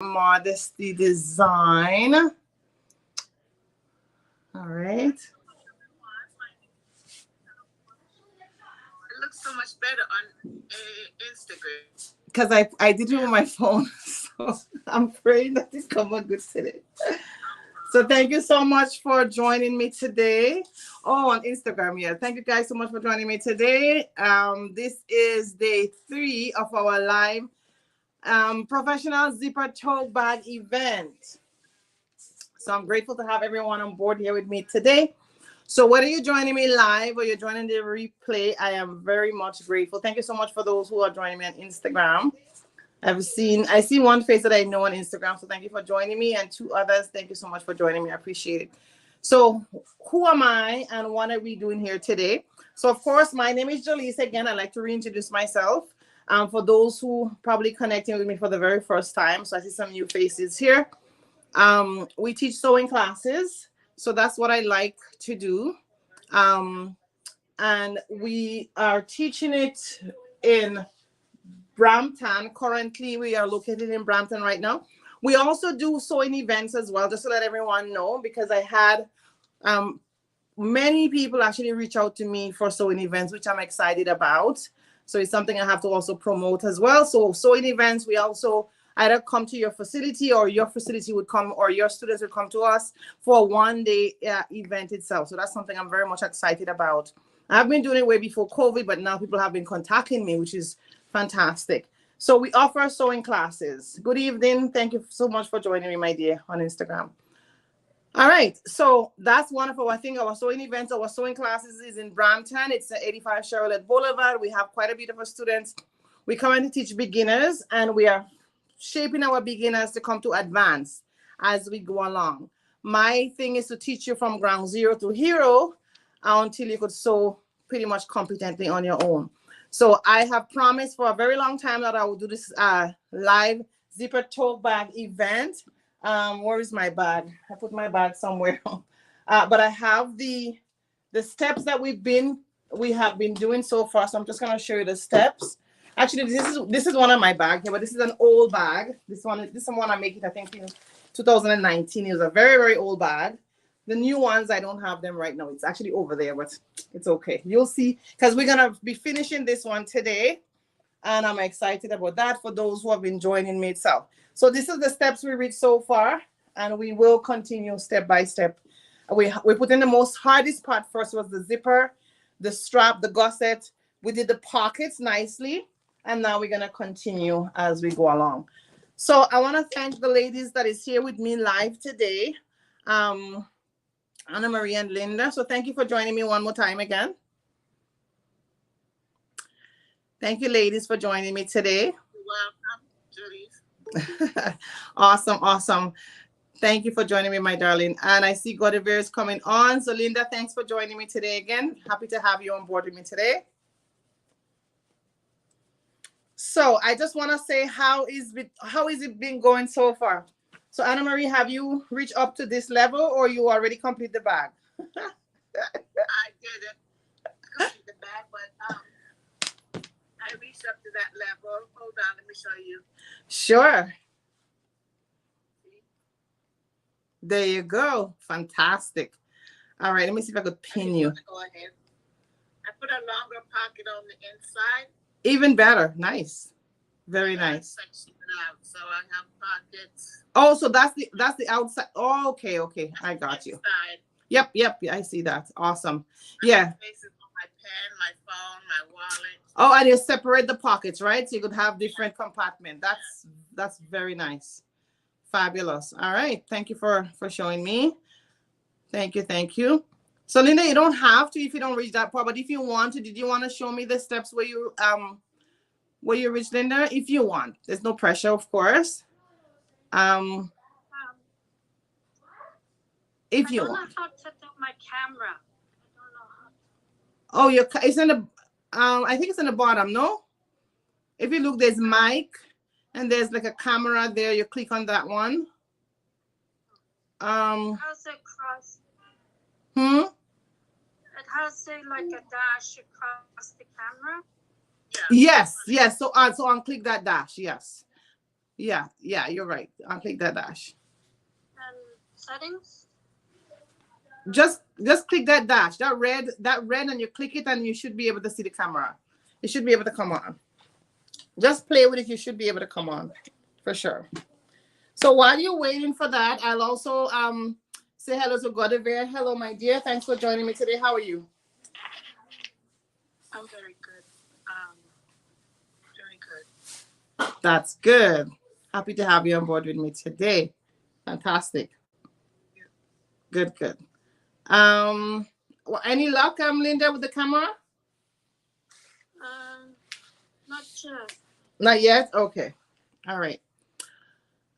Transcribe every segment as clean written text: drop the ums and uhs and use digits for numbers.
Modesty Design. All right. It looks so much better on Instagram. Because I did it with my phone, so I'm praying that it come out good today. So thank you so much for joining me today. Oh, on Instagram, yeah. Thank you guys so much for joining me today. This is day 3 of our live professional zipper tote bag event. So I'm grateful to have everyone on board here with me today. So whether you're joining me live or you're joining the replay, I am very much grateful. Thank you so much for those who are joining me on Instagram. I see one face that I know on Instagram. So thank you for joining me. And 2 others, thank you so much for joining me. I appreciate it. So who am I and what are we doing here today? So of course, my name is Jolise. Again, I'd like to reintroduce myself. For those who probably connecting with me for the very first time. So I see some new faces here. We teach sewing classes. So that's what I like to do. Um, and we are teaching it in Brampton. Currently, we are located in Brampton right now. We also do sewing events as well, just to let everyone know, because I had um, many people actually reach out to me for sewing events, which I'm excited about. So it's something I have to also promote as well. So sewing events, we also either come to your facility or your facility would come or your students would come to us for a 1-day event itself. So that's something I'm very much excited about. I've been doing it way before COVID, but now people have been contacting me, which is fantastic. So we offer sewing classes. Good evening. Thank you so much for joining me, my dear, on Instagram. All right, so that's one of our, I think, our sewing events, our sewing classes is in Brampton. It's 85 Charlotte Boulevard. We have quite a bit of our students. We currently teach beginners, and we are shaping our beginners to come to advanced as we go along. My thing is to teach you from ground zero to hero until you could sew pretty much competently on your own. So I have promised for a very long time that I will do this live zipper tote bag event. Where is my bag? I put my bag somewhere. But I have the steps that we have been doing so far. So I'm just gonna show you the steps. Actually, this is one of my bag here, but this is an old bag. This is one I make it, I think, in 2019. It was a very, very old bag. The new ones, I don't have them right now. It's actually over there, but it's okay. You'll see, because we're gonna be finishing this one today, and I'm excited about that for those who have been joining me itself. So this is the steps we reached so far, and we will continue step by step. We put in the most hardest part first was the zipper, the strap, the gusset. We did the pockets nicely, and now we're gonna continue as we go along. So I want to thank the ladies that is here with me live today, Anna Marie and Linda. So thank you for joining me one more time again. Thank you, ladies, for joining me today. You're welcome, Julie. Awesome, awesome. Thank you for joining me, my darling. And I see Godivere is coming on. So Linda, thanks for joining me today again. Happy to have you on board with me today. So I just want to say, how is it been going so far? So Anna Marie, have you reached up to this level, or you already complete the bag? I didn't complete the bag, but I reached up to that level. Hold on, let me show you. Sure. There you go. Fantastic. All right, let me see if I could pin you. Go ahead. I put a longer pocket on the inside. Even better. Nice. Very nice. Out, so I have pockets. Oh, so that's the outside. Oh, okay. I got you. Inside. Yep. I see that. Awesome. Yeah. Spaces for my pen, my phone, my wallet. Oh, and you separate the pockets, right? So you could have different compartments. That's very nice. Fabulous. All right. Thank you for showing me. Thank you. So Linda, you don't have to if you don't reach that part, but if you want to, did you want to show me the steps where you reach, Linda? If you want, there's no pressure, of course. If you want. I don't know how to do my camera. I don't know how. Oh, it's in the I think it's in the bottom, no? If you look, there's mic and there's like a camera there. You click on that one. How's it cross? It has like a dash across the camera. Yeah. Yes. So unclick that dash. Yes. Yeah, yeah, you're right. I'll click that dash. And settings. Just click that dash, that red, and you click it, and you should be able to see the camera. It should be able to come on. Just play with it. You should be able to come on, for sure. So while you're waiting for that, I'll also say hello to Godevere. Hello, my dear. Thanks for joining me today. How are you? I'm very good. Very good. That's good. Happy to have you on board with me today. Fantastic. Yeah. Good, good. Any luck, Linda, with the camera? Um, not sure. Not yet. Okay. All right.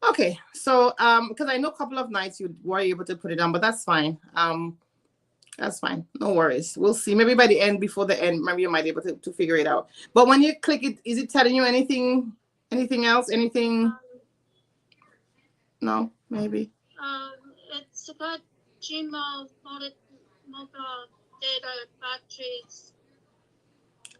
Okay. So, because I know a couple of nights you were able to put it on, but that's fine. That's fine. No worries. We'll see. Maybe by the end, before the end, maybe you might be able to figure it out. But when you click it, is it telling you anything? Anything else? Anything? No, maybe. It's got Gmail mobile data batteries.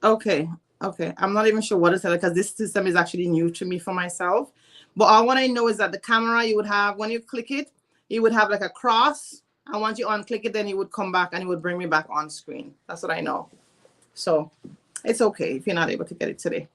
Okay. Okay. I'm not even sure what to tell because this system is actually new to me for myself. But all what I know is that the camera you would have when you click it, you would have like a cross. And once you unclick it, then it would come back and it would bring me back on screen. That's what I know. So it's okay if you're not able to get it today.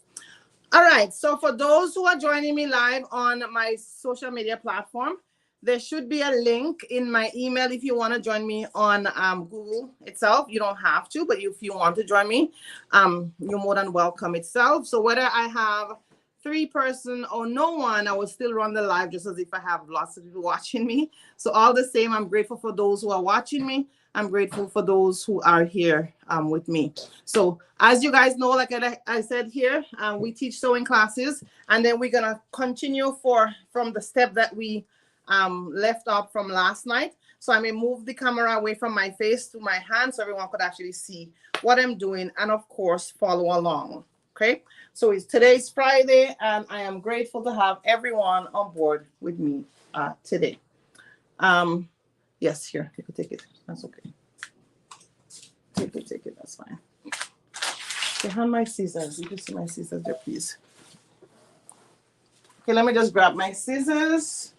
All right. So for those who are joining me live on my social media platform, there should be a link in my email if you want to join me on Google itself. You don't have to, but if you want to join me, you're more than welcome itself. So whether I have 3 person or no one, I will still run the live just as if I have lots of people watching me. So all the same, I'm grateful for those who are watching me. I'm grateful for those who are here with me. So as you guys know, like I said here, we teach sewing classes, and then we're gonna continue from the step that we left off from last night. So I may move the camera away from my face to my hand so everyone could actually see what I'm doing and of course follow along. Okay. So today's Friday and I am grateful to have everyone on board with me today. Yes, here, you can take it. That's okay. Take it, that's fine. Behind my scissors. You can see my scissors there, please. Okay, let me just grab my scissors.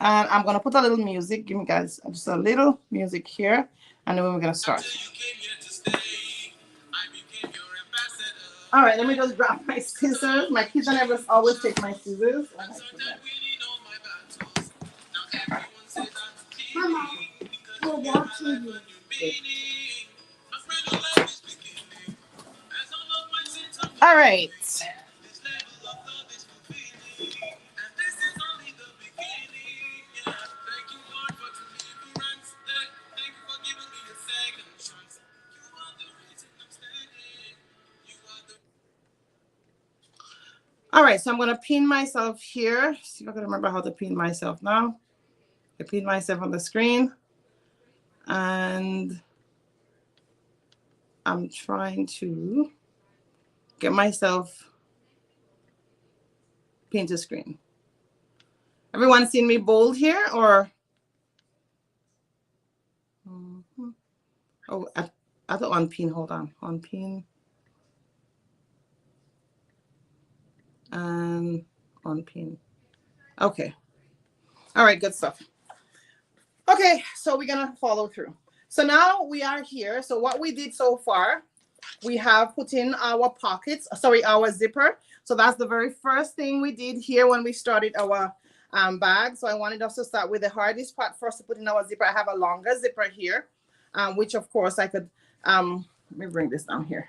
And I'm going to put a little music. Give me, guys, just a little music here. And then we're going to start. All right, let me just grab my scissors. My kids and I always take my scissors. Mama, we're watching you. All right. All right, so I'm going to pin myself here. See if I can remember how to pin myself now. I pin myself on the screen. And I'm trying to get myself pinned to screen. Everyone seen me bold here or? Oh, I have to unpin. Hold on. Unpin. And unpin. Okay. All right, good stuff. Okay, so we're going to follow through. So now we are here. So what we did so far, we have put in our pockets, sorry, our zipper. So that's the very first thing we did here when we started our bag. So I wanted us to start with the hardest part first to put in our zipper. I have a longer zipper here, which of course I could, let me bring this down here,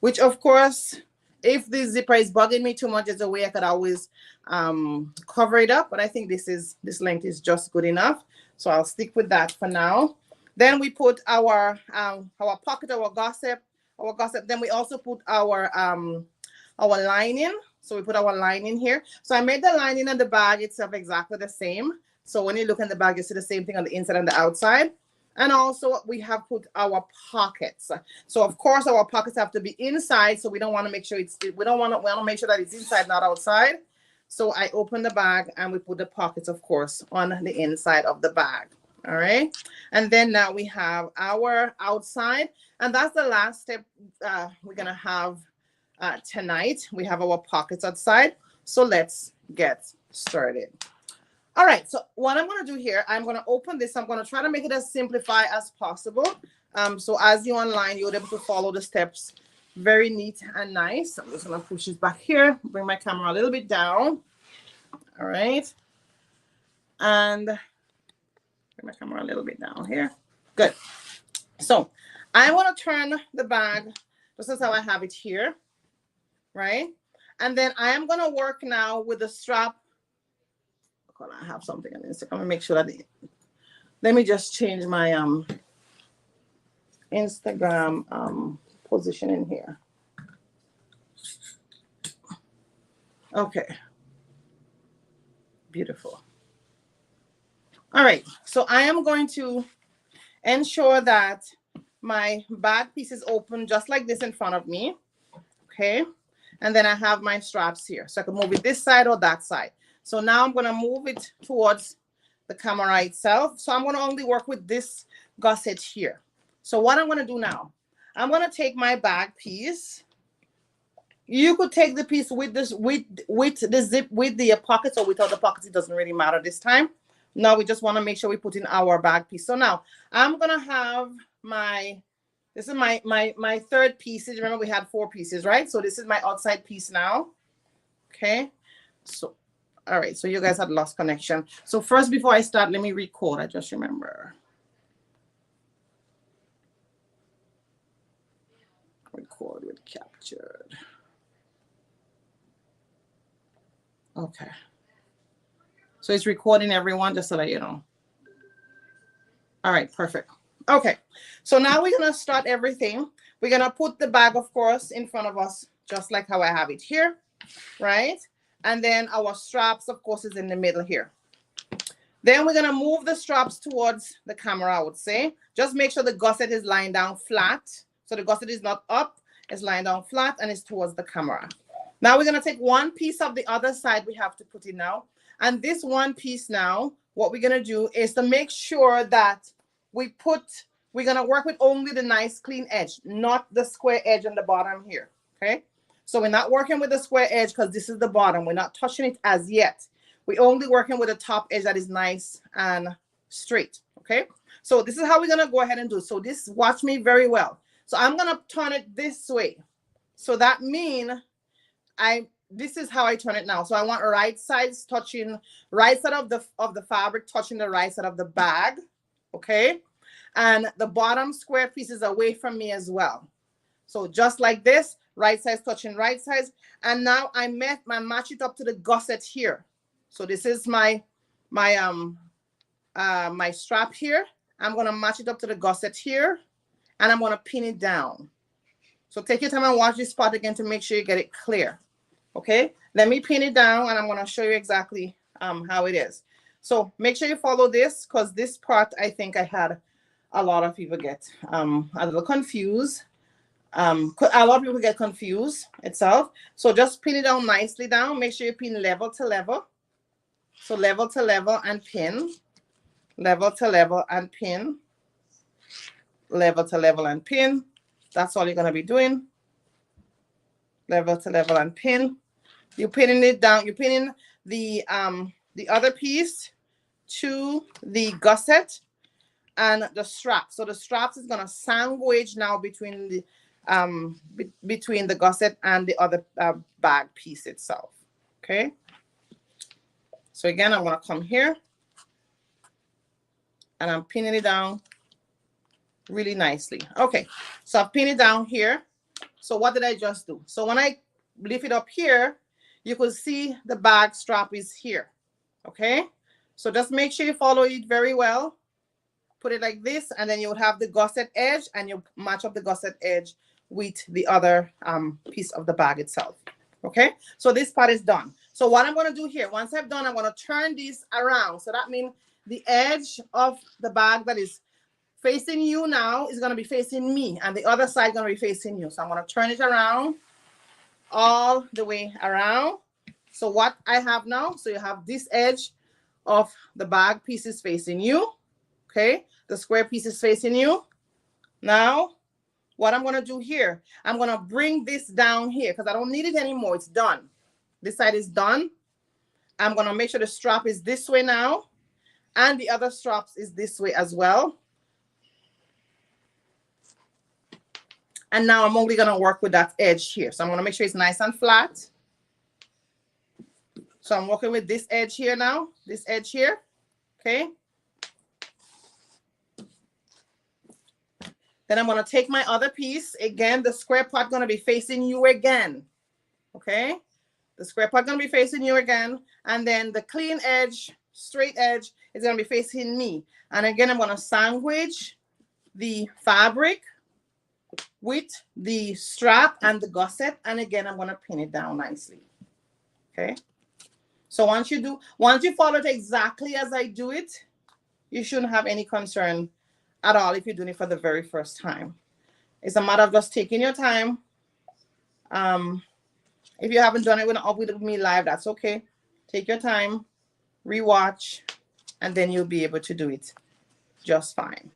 which of course, if this zipper is bugging me too much, there's a way I could always cover it up. But I think this length is just good enough. So I'll stick with that for now. Then we put our pocket, our gossip. Then we also put our lining. So we put our lining here. So I made the lining and the bag itself exactly the same. So when you look in the bag, you see the same thing on the inside and the outside. And also we have put our pockets. So of course our pockets have to be inside. So we don't want to make sure we want to make sure that it's inside, not outside. So I open the bag and we put the pockets, of course, on the inside of the bag. All right. And then now we have our outside. And that's the last step we're going to have tonight. We have our pockets outside. So let's get started. All right, so what I'm going to do here, I'm going to open this. I'm going to try to make it as simplified as possible. So as you're online, you're able to follow the steps very neat and nice. I'm just going to push this back here, bring my camera a little bit down. All right. And bring my camera a little bit down here. Good. So I want to turn the bag just as how I have it here, right? And then I am going to work now with the strap. I have something on this. I'm going to make sure that let me just change my Instagram position in here. Okay. Beautiful. All right. So I am going to ensure that my bag piece is open just like this in front of me. Okay. And then I have my straps here. So I can move it this side or that side. So now I'm going to move it towards the camera itself. So I'm going to only work with this gusset here. So what I'm going to do now, I'm going to take my bag piece. You could take the piece with this, with the zip, with the pockets or without the pockets. It doesn't really matter this time. Now we just want to make sure we put in our bag piece. So now I'm going to have this is my third piece. Remember we had 4 pieces, right? So this is my outside piece now. Okay. So, all right. So you guys had lost connection. So first, before I start, let me record. I just remember. Record with captured. Okay. So it's recording everyone, just to let you know. All right, perfect. Okay. So now we're going to start everything. We're going to put the bag, of course, in front of us, just like how I have it here, right? And then our straps, of course, is in the middle here. Then we're going to move the straps towards the camera, I would say. Just make sure the gusset is lying down flat. So the gusset is not up, it's lying down flat, and it's towards the camera. Now we're going to take one piece of the other side we have to put in now. And this one piece now, what we're going to do is to make sure that we're going to work with only the nice clean edge, not the square edge on the bottom here. Okay. So we're not working with the square edge because this is the bottom. We're not touching it as yet. We're only working with the top edge that is nice and straight. Okay. So this is how we're going to go ahead and do it. So this, watch me very well. So I'm going to turn it this way. So that means this is how I turn it now. So I want right sides touching, right side of the fabric touching the right side of the bag. Okay. And the bottom square piece is away from me as well. So just like this, right sides touching right sides. And now I match it up to the gusset here. So this is my strap here. I'm going to match it up to the gusset here. And I'm going to pin it down. So take your time and watch this spot again to make sure you get it clear. Okay, let me pin it down and I'm going to show you exactly how it is. So make sure you follow this because this part, I think I had a lot of people get a little confused. A lot of people get confused itself. So just pin it down nicely down. Make sure you pin level to level. So level to level and pin. Level to level and pin. Level to level and pin. That's all you're going to be doing. Level to level and pin. You're pinning it down. You're pinning the other piece to the gusset and the strap. So the straps is gonna sandwich now between the gusset and the other bag piece itself. Okay. So again, I'm gonna come here and I'm pinning it down really nicely. Okay. So I've pinned it down here. So what did I just do? So when I lift it up here, you could see the bag strap is here. Okay. So just make sure you follow it very well. Put it like this, and then you would have the gusset edge, and you match up the gusset edge with the other piece of the bag itself. Okay. So this part is done. So what I'm going to do here, once I've done, I'm going to turn this around. So that means the edge of the bag that is facing you now is going to be facing me, and the other side going to be facing you. So I'm going to turn it around all the way around. So what I have now, so you have this edge of the bag pieces facing you. Okay, the square piece is facing you. Now what I'm going to do here, I'm going to bring this down here because I don't need it anymore. It's done. This side is done. I'm going to make sure the strap is this way now. And the other straps is this way as well. And now I'm only going to work with that edge here. So I'm going to make sure it's nice and flat. So I'm working with this edge here now. This edge here. Okay. Then I'm going to take my other piece. Again, the square part going to be facing you again. Okay. The square part going to be facing you again. And then the clean edge, straight edge is going to be facing me. And again, I'm going to sandwich the fabric with the strap and the gusset. And again, I'm going to pin it down nicely. Okay. So once you follow it exactly as I do it, you shouldn't have any concern at all if you're doing it for the very first time. It's a matter of just taking your time. If you haven't done it with me live, that's okay. Take your time, rewatch, and then you'll be able to do it just fine.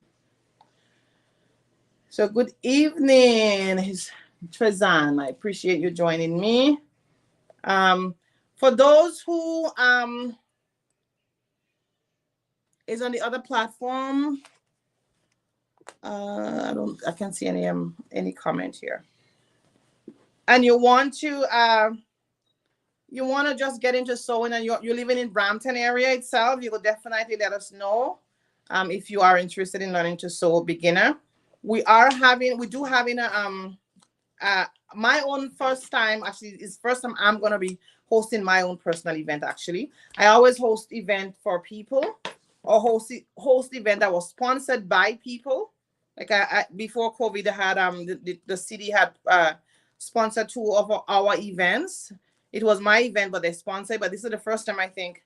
So good evening, Trezan. I appreciate you joining me. For those who is on the other platform, I can't see any comment here. And you want to just get into sewing, and you're living in Brampton area itself, you will definitely let us know if you are interested in learning to sew beginner. We do having my own first time, actually is first time I'm going to be hosting my own personal event. Actually, I always host event for people or host event that was sponsored by people. Like before COVID, I had the city had sponsored 2 of our events. It was my event, but they sponsored. But this is the first time I think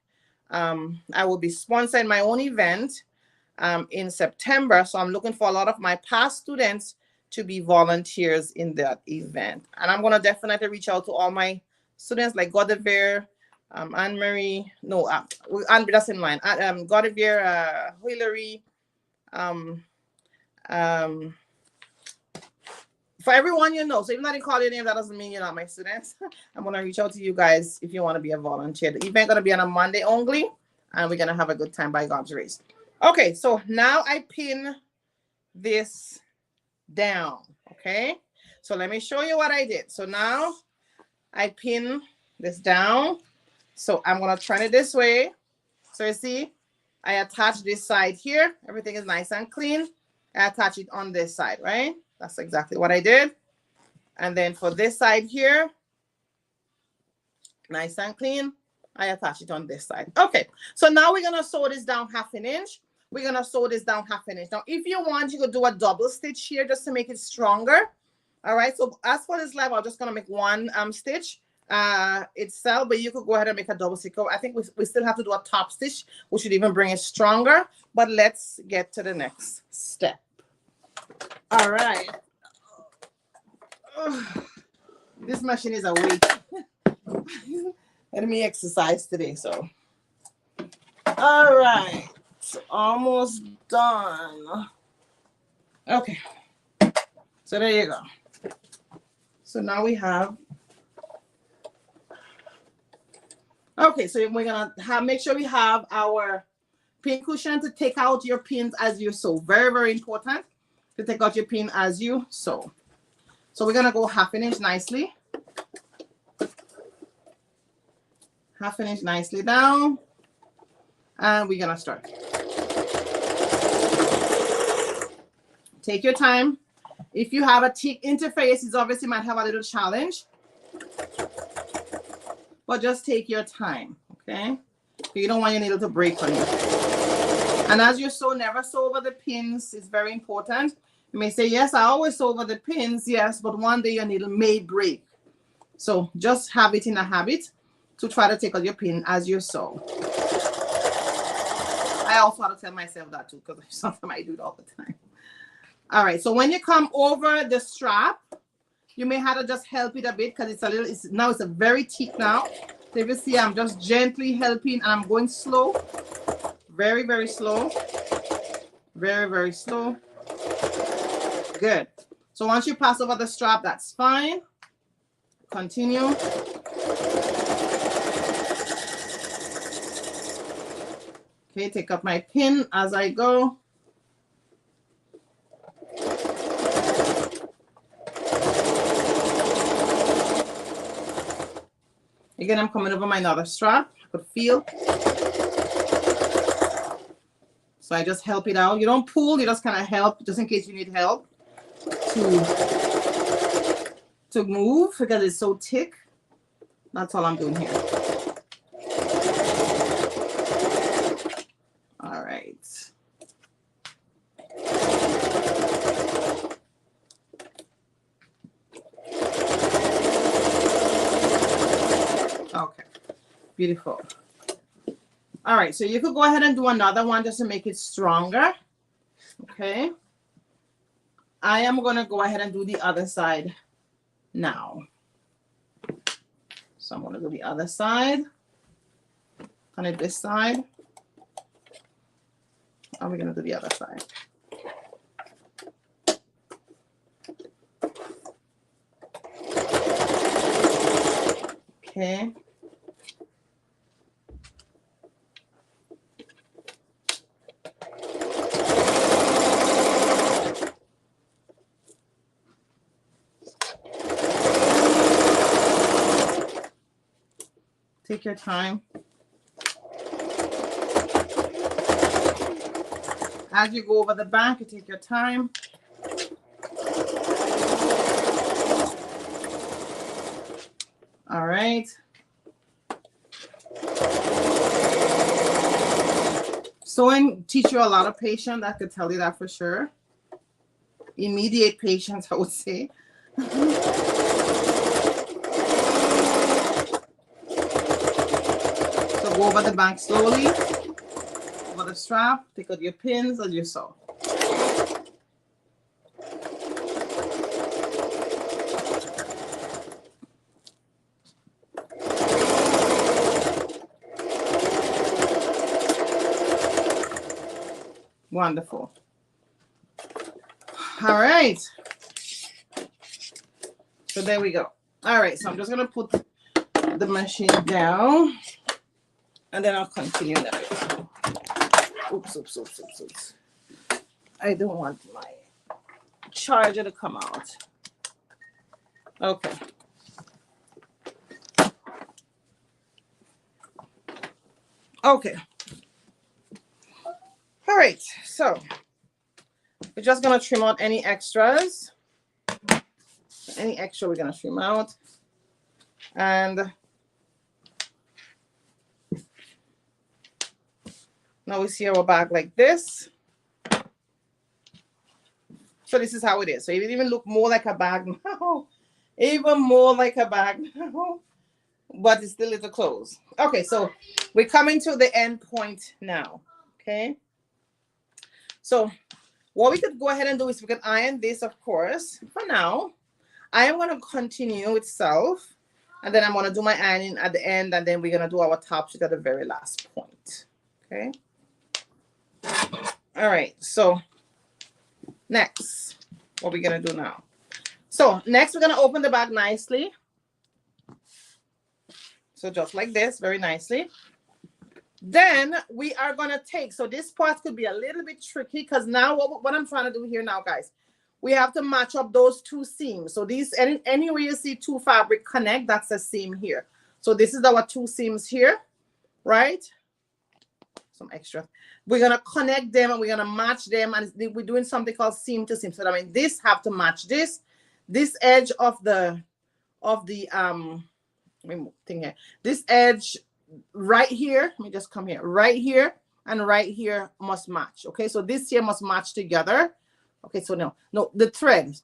I will be sponsoring my own event in September. So I'm looking for a lot of my past students to be volunteers in that event. And I'm going to definitely reach out to all my students like Godevere, Anne-Marie, no, that's in line, Godevere, Hillary, for everyone you know. So if I'm not in call your name, that doesn't mean you're not my students. I'm going to reach out to you guys if you want to be a volunteer. The event going to be on a Monday only, and we're going to have a good time by God's grace. Okay, so now I pin this down. Okay, so let me show you what I did. So now I pin this down. So I'm going to turn it this way. So you see, I attach this side here. Everything is nice and clean. I attach it on this side, right? That's exactly what I did. And then for this side here, nice and clean, I attach it on this side. Okay, so now we're going to sew this down 1/2 inch. We're going to sew this down 1/2 inch. Now, if you want, you could do a double stitch here just to make it stronger. All right, so as for this level, I'm just going to make 1 stitch itself, but you could go ahead and make a double stitch. I think we still have to do a top stitch, which should even bring it stronger. But let's get to the next step. All right. This machine is awake. Let me exercise today. So, all right. It's almost done. Okay. So there you go. So now we have. Okay, so we're gonna make sure we have our pin cushion to take out your pins as you sew. Very, very important to take out your pin as you sew. So we're gonna go 1/2 inch nicely. 1/2 inch nicely down. And we're gonna start. Take your time. If you have a thick interface, it's obviously might have a little challenge. But just take your time, okay? You don't want your needle to break on you. And as you sew, never sew over the pins. It's very important. You may say, yes, I always sew over the pins. Yes, but one day your needle may break. So just have it in a habit to try to take out your pin as you sew. I also have to tell myself that too, because sometimes I do it all the time. All right, so when you come over the strap, you may have to just help it a bit because now it's a very thick now. So if you see, I'm just gently helping and I'm going slow. Very, very slow. Very, very slow. Good. So once you pass over the strap, that's fine. Continue. Okay, take up my pin as I go. Again, I'm coming over my other strap. I could feel. So I just help it out. You don't pull, you just kind of help, just in case you need help to move, because it's so thick. That's all I'm doing here. All right. Okay, beautiful. All right, so you could go ahead and do another one just to make it stronger. Okay. I am going to go ahead and do the other side now. So I'm going to do the other side. Kind of this side. And we're going to do the other side. Okay. Take your time. As you go over the back, you take your time. All right. Sewing teach you a lot of patience. I could tell you that for sure. Immediate patience, I would say. So go over the back slowly. Over the strap. Take out your pins as you sew. Wonderful. All right. So there we go. All right. So I'm just going to put the machine down and then I'll continue that. Oops. I don't want my charger to come out. Okay. Okay. All right. So we're just going to trim out any extras. Any extra we're going to trim out. And now we see our bag like this. So this is how it is. So it even look more like a bag now. Even more like a bag now. But it's still little clothes. Okay, so we're coming to the end point now. Okay. So what we could go ahead and do is we can iron this, of course. For now, I am going to continue itself. And then I'm going to do my ironing at the end. And then we're going to do our top sheet at the very last point. Okay. All right. So next, what we're going to do now. So next, we're going to open the bag nicely. So just like this, very nicely. Then we are going to take, so this part could be a little bit tricky because now what I'm trying to do here now, guys, we have to match up those two seams. So these, anywhere you see two fabric connect, that's a seam here. So this is our two seams here, right? Some extra. We're going to connect them and we're going to match them. And we're doing something called seam to seam. So I mean, this have to match this edge of the thing here. This edge right here, let me just come here, right here and right here must match. Okay, so this here must match together. Okay, so no, the thread,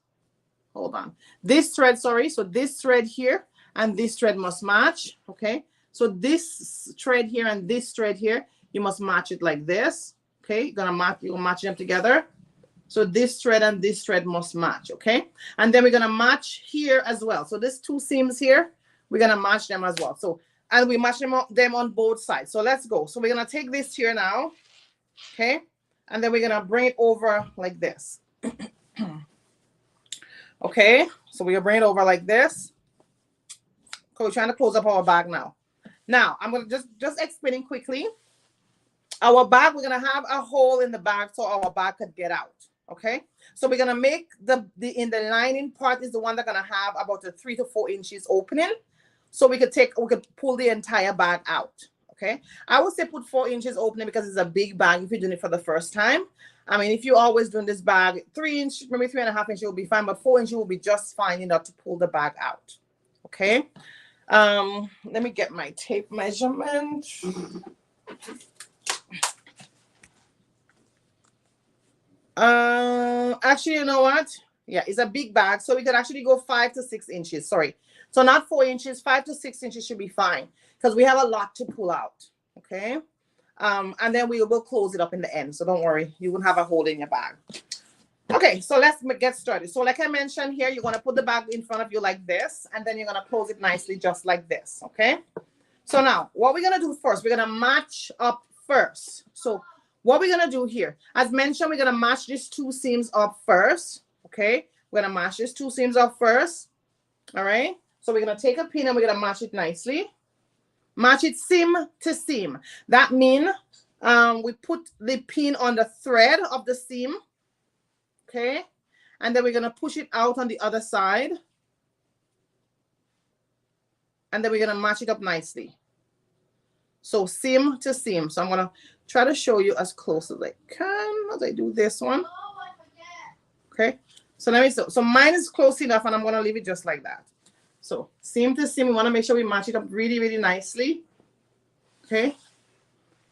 hold on, this thread, sorry, so this thread here and this thread must match. Okay, so this thread here and this thread here, you must match it like this. Okay, you'll match them together. So this thread and this thread must match. Okay, and then we're gonna match here as well. So this two seams here, we're gonna match them as well. So, and we match them on both sides. So let's go. So we're gonna take this here now, okay, and then we're gonna bring it over like this. Okay, so we're gonna bring it over like this. Okay, we're trying to close up our bag now. Now I'm gonna just explaining quickly. Our bag, we're gonna have a hole in the bag so our bag could get out. Okay, so we're gonna make the in the lining part is the one that's gonna have about a 3 to 4 inches opening, so we could pull the entire bag out. Okay, I would say put 4 inches opening because it's a big bag if you're doing it for the first time. I mean, if you're always doing this bag, 3 inch, maybe 3.5 inches will be fine, but 4 inches will be just fine enough to pull the bag out. Okay, let me get my tape measurement. Actually, you know what? Yeah, it's a big bag, so we could actually go 5 to 6 inches. Sorry, so not 4 inches, 5 to 6 inches should be fine because we have a lot to pull out. Okay, and then we will close it up in the end. So don't worry, you will have a hole in your bag. Okay, so let's get started. So like I mentioned here, you're gonna put the bag in front of you like this, and then you're gonna close it nicely just like this. Okay. So now what we're gonna do first, we're gonna match up first. So what we're gonna do here, as mentioned, we're gonna match these 2 seams up first. Okay, we're gonna match these 2 seams up first. All right, so we're gonna take a pin and we're gonna match it nicely. Match it seam to seam. That means we put the pin on the thread of the seam. Okay, and then we're gonna push it out on the other side, and then we're gonna match it up nicely. So seam to seam. So I'm gonna try to show you as close as I can as I do this one. Okay, so let me so mine is close enough, and I'm gonna leave it just like that. So seam to seam, we want to make sure we match it up really, really nicely. Okay,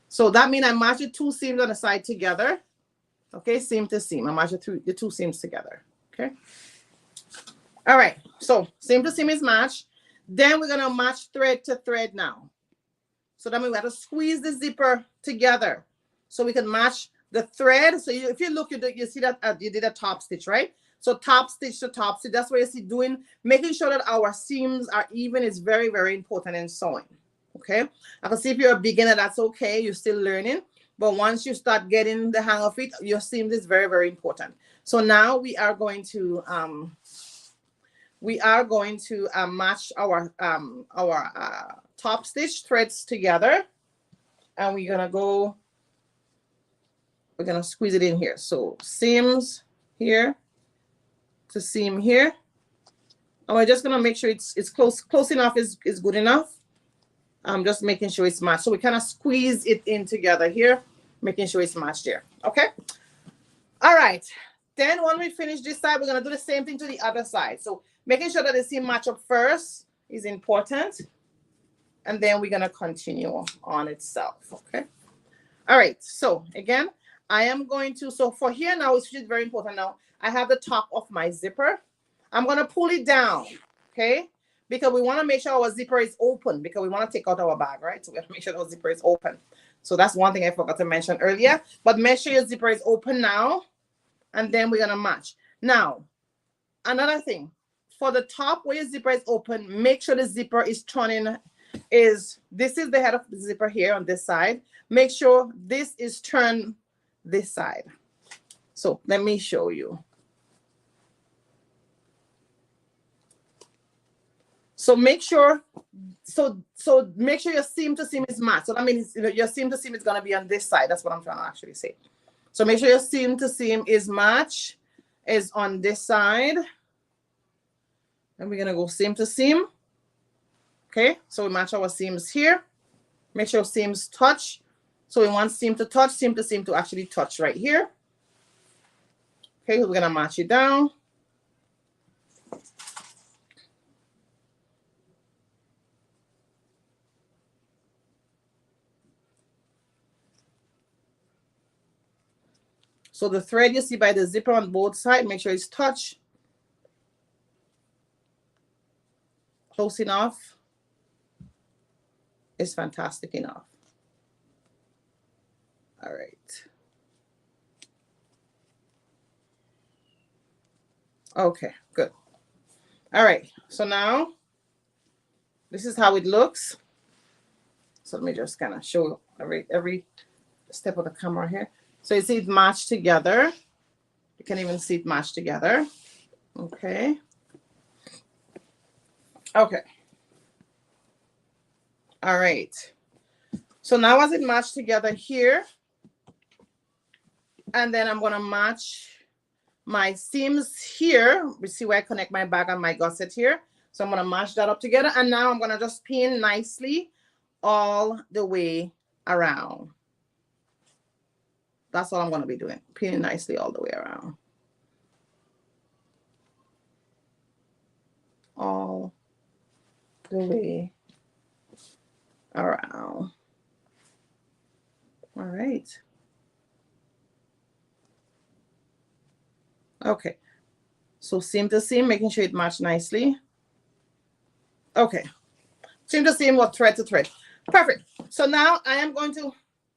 so that means I match the 2 seams on the side together. Okay, seam to seam, I match the 2 seams together. Okay, all right, so seam to seam is matched. Then we're gonna match thread to thread now. So then we got to squeeze the zipper together so we can match the thread. So if you look, you see that you did a top stitch, right? So top stitch to top stitch, that's what you see doing. Making sure that our seams are even is very, very important in sewing. Okay, I can see if you're a beginner, that's okay. You're still learning. But once you start getting the hang of it, your seams is very, very important. So now we are going to match our top stitch threads together, and we're gonna squeeze it in here. So seams here to seam here, and we're just gonna make sure it's close enough is good enough. I'm just making sure it's matched. So we kind of squeeze it in together here, making sure it's matched there. Okay. All right. Then when we finish this side, we're gonna do the same thing to the other side. So making sure that the seam match up first is important. And then we're gonna continue on itself. Okay. All right. So again, I am going to, so for here now, which is very important now, I have the top of my zipper. I'm gonna pull it down. Okay. Because we want to make sure our zipper is open because we want to take out our bag, right? So we have to make sure our zipper is open. So that's one thing I forgot to mention earlier. But make sure your zipper is open now. And then we're gonna match. Now, another thing, for the top where your zipper is open, make sure the zipper is turning. This is the head of the zipper here on this side. Make sure this is turned this side. So let me show you. So make sure, make sure your seam to seam is matched. So that means your seam to seam is gonna be on this side. That's what I'm trying to actually say. So make sure your seam to seam is matched, is on this side. And we're gonna go seam to seam. Okay, so we match our seams here. Make sure seams touch. So we want seam to touch, seam to actually touch right here. Okay, we're gonna match it down. So the thread you see by the zipper on both sides, make sure it's touched. Close enough. It's fantastic enough. All right. Okay, good. All right, so now this is how it looks. So let me just kind of show every step of the camera here. So you see it matched together. You can even see it matched together. Okay. Okay. All right. So now as it matched together here, and then I'm going to match my seams here. We see where I connect my bag and my gusset here. So I'm going to match that up together. And now I'm going to just pin nicely all the way around. That's all I'm going to be doing. Pinning nicely all the way around. All the way around. All right. Okay. So seam to seam, making sure it matched nicely. Okay. Seam to seam or thread to thread. Perfect. So now I am going to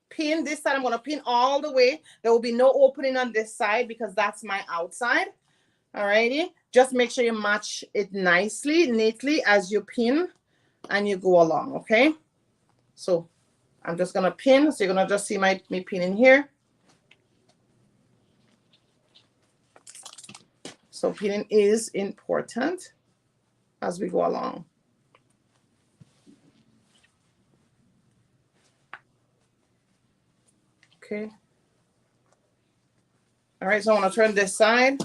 pin this side. I'm going to pin all the way. There will be no opening on this side because that's my outside. Alrighty. Just make sure you match it nicely, neatly as you pin and you go along. Okay. So I'm just going to pin. So you're going to just see me pinning here. So pinning is important as we go along. Okay. All right, so I want to turn this side.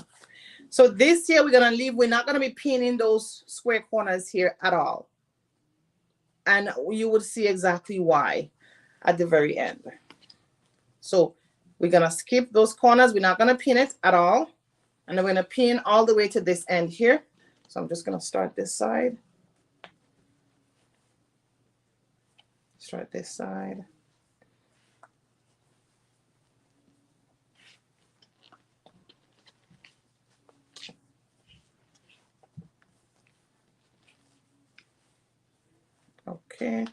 So this here we're going to leave. We're not going to be pinning those square corners here at all. And you will see exactly why at the very end. So we're going to skip those corners. We're not going to pin it at all. And then we're going to pin all the way to this end here. So I'm just going to start this side. Start this side. Okay.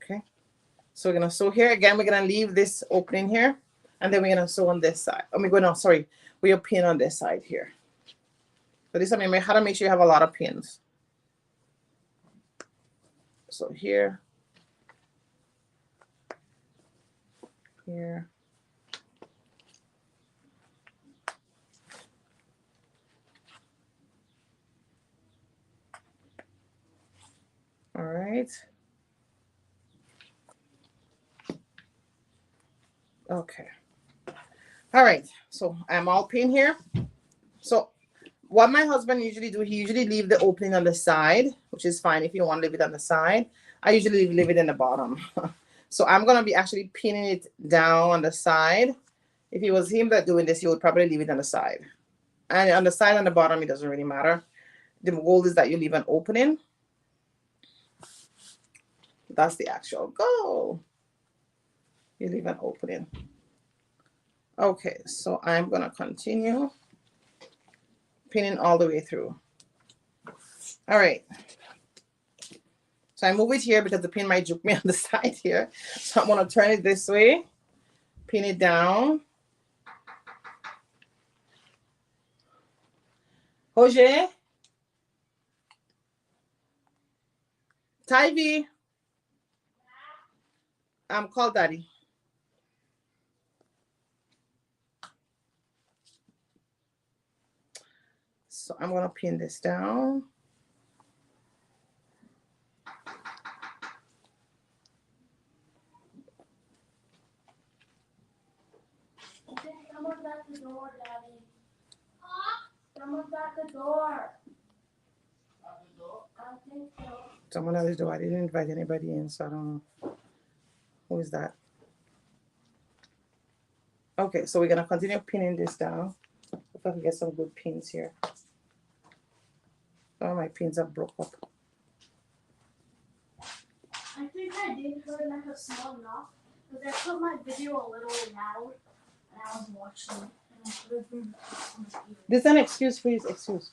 Okay. So we're going to sew here. Again, we're going to leave this opening here. And then we're going to sew on this side. Oh, no, sorry. We'll pin on this side here. So this, I mean, how to make sure you have a lot of pins. So here. Here. All right. Okay. All right. So I'm all pinned here. So what my husband usually do, he usually leave the opening on the side, which is fine if you want to leave it on the side. I usually leave it in the bottom. So I'm going to be actually pinning it down on the side. If it was him that doing this, he would probably leave it on the side. And on the side and the bottom, it doesn't really matter. The goal is that you leave an opening. That's the actual goal. You leave an opening. Okay, so I'm going to continue pinning all the way through. All right. So I move it here because the pin might juke me on the side here. So I'm going to turn it this way, pin it down. Roger? Tyvee? Call daddy. So I'm going to pin this down. Someone's at the door, Daddy. Someone's at the door. At the door? I think so. Someone at the door. I didn't invite anybody in, so I don't know. Who is that? Okay, so we're going to continue pinning this down. If I can get some good pins here. All my pins are broke up. I think I did hear like a small knock because I put my video a little loud and I was watching it and I could have been on the TV. This is an excuse, please. Excuse.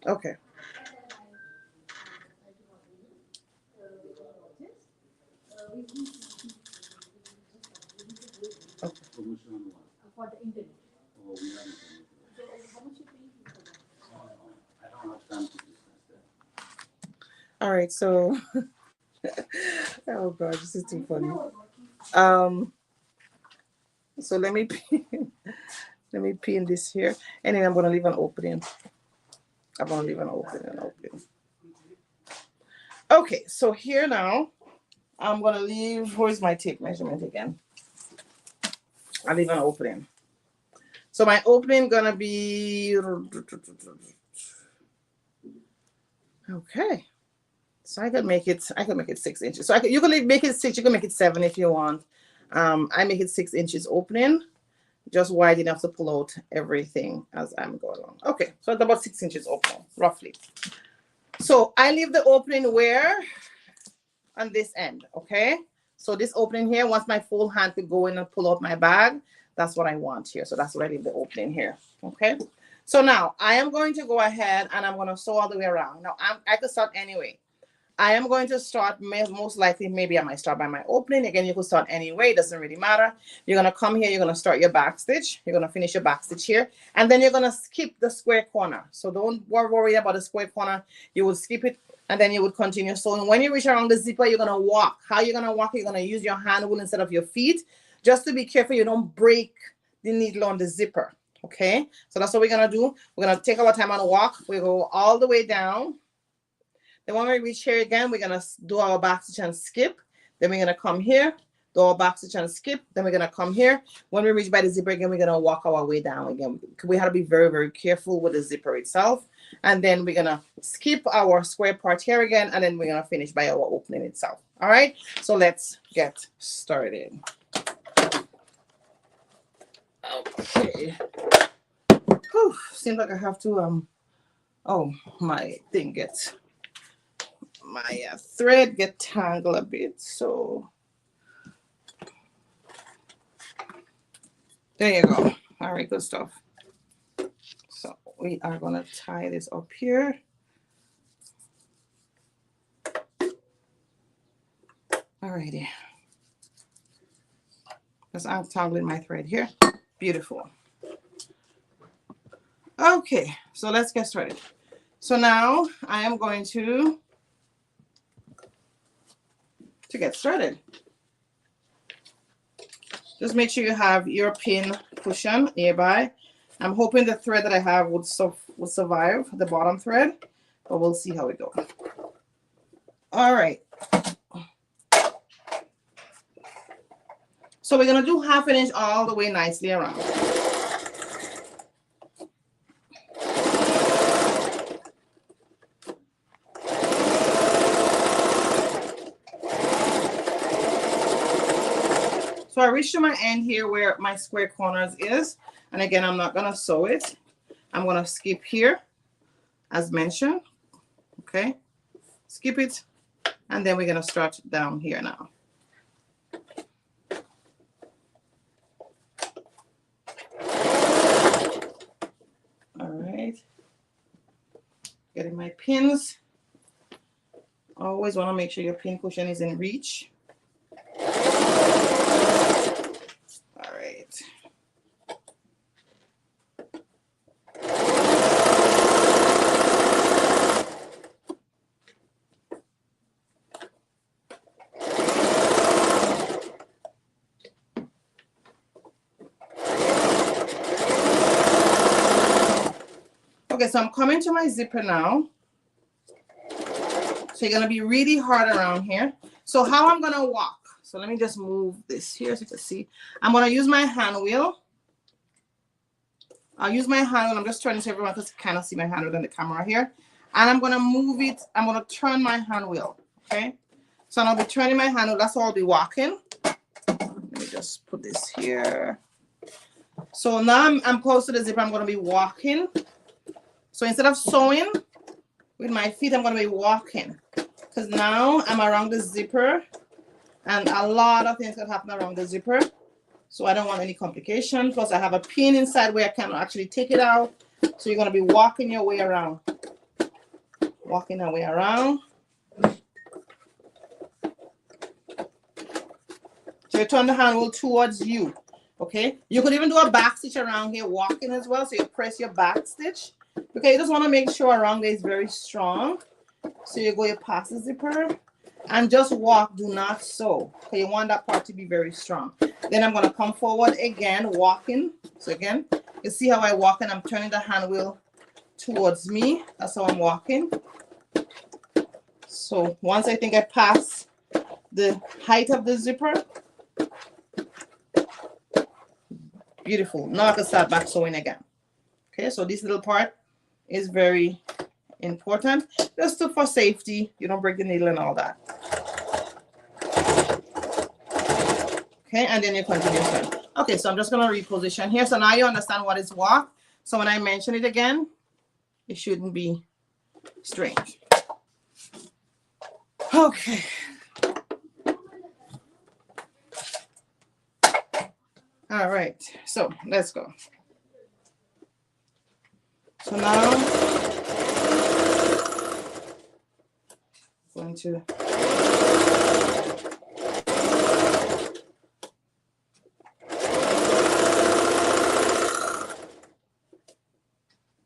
Okay. for the internet. Oh, we have internet. So how much you paying for that? I don't have time to discuss that. All right, so oh god, this is too funny. That was working. So let me let me pin this here, and then I'm gonna leave an opening. I'm gonna leave an opening. Okay, so here now, I'm gonna leave. Where's my tape measurement again? I leave an opening. So my opening gonna be okay. So I could make it. I could make it 6 inches. So you can make it 6. You can make it 7 if you want. I make it 6 inches opening, just wide enough to pull out everything as I'm going along. Okay, so it's about 6 inches opening, roughly. So I leave the opening where on this end. Okay, so this opening here, once my full hand could go in and pull out my bag, that's what I want here. So that's what I leave the opening here. Okay, so now I am going to go ahead and I'm going to sew all the way around. Now I could start anyway. I am going to start, most likely, maybe I might start by my opening. Again, you could start anyway. It doesn't really matter. You're going to come here. You're going to start your back stitch. You're going to finish your back stitch here. And then you're going to skip the square corner. So don't worry about the square corner. You would skip it, and then you would continue sewing. When you reach around the zipper, you're going to walk. How you're going to walk? You're going to use your hand wheel instead of your feet. Just to be careful you don't break the needle on the zipper. Okay? So that's what we're going to do. We're going to take our time and walk. We go all the way down. Then when we reach here again, we're going to do our back stitch and skip. Then we're going to come here, do our back stitch and skip. Then we're going to come here. When we reach by the zipper again, we're going to walk our way down again. We have to be very, very careful with the zipper itself. And then we're going to skip our square part here again. And then we're going to finish by our opening itself. All right. So let's get started. Okay. Whew. Seems like I have to, oh, my thing gets... my thread get tangled a bit, so there you go. All right, good stuff. So we are gonna tie this up here. All righty. Just untangling my thread here. Beautiful. Okay, so let's get started. So now I am going to get started. Just make sure you have your pin cushion nearby. I'm hoping the thread that I have would survive the bottom thread, but we'll see how we go. All right. So we're gonna do 1/2 inch all the way nicely around. So I reached to my end here where my square corners is. And again, I'm not going to sew it. I'm going to skip here as mentioned. Okay. Skip it. And then we're going to start down here now. All right. Getting my pins. Always want to make sure your pin cushion is in reach. Okay, so I'm coming to my zipper now. So you're going to be really hard around here. So how I'm going to walk. So let me just move this here so you can see. I'm going to use my hand wheel. I'll use my hand wheel. I'm just turning so everyone can kind of see my hand wheel in the camera here. And I'm going to move it. I'm going to turn my hand wheel. Okay. So I'll be turning my hand wheel. That's how I'll be walking. Let me just put this here. So now I'm close to the zipper. I'm going to be walking. So instead of sewing with my feet, I'm going to be walking. Because now I'm around the zipper. And a lot of things can happen around the zipper. So I don't want any complication. Plus I have a pin inside where I can actually take it out. So you're going to be walking your way around. Walking your way around. So you turn the hand wheel towards you. Okay, you could even do a back stitch around here walking as well. So you press your back stitch. Okay, you just want to make sure around there is very strong. So you go, you pass the zipper and just walk, do not sew. Okay, you want that part to be very strong. Then I'm going to come forward again, walking. So again, you see how I walk and I'm turning the hand wheel towards me. That's how I'm walking. So once I think I pass the height of the zipper, beautiful. Now I can start back sewing again. Okay, so this little part is very important, just for safety. You don't break the needle and all that. Okay, and then you continue sewing. Okay, so I'm just going to reposition here. So now you understand what is walk. So when I mention it again, it shouldn't be strange. Okay. All right, so let's go. So now I'm going to